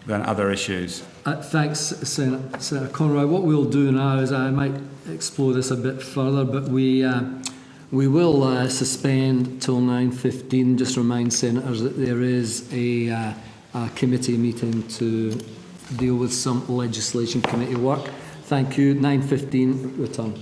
other issues. Thanks, Senator Conroy. What we'll do now is I might explore this a bit further, but we will suspend till 9:15. Just remind senators that there is a committee meeting to deal with some legislation committee work. Thank you. 9:15 return.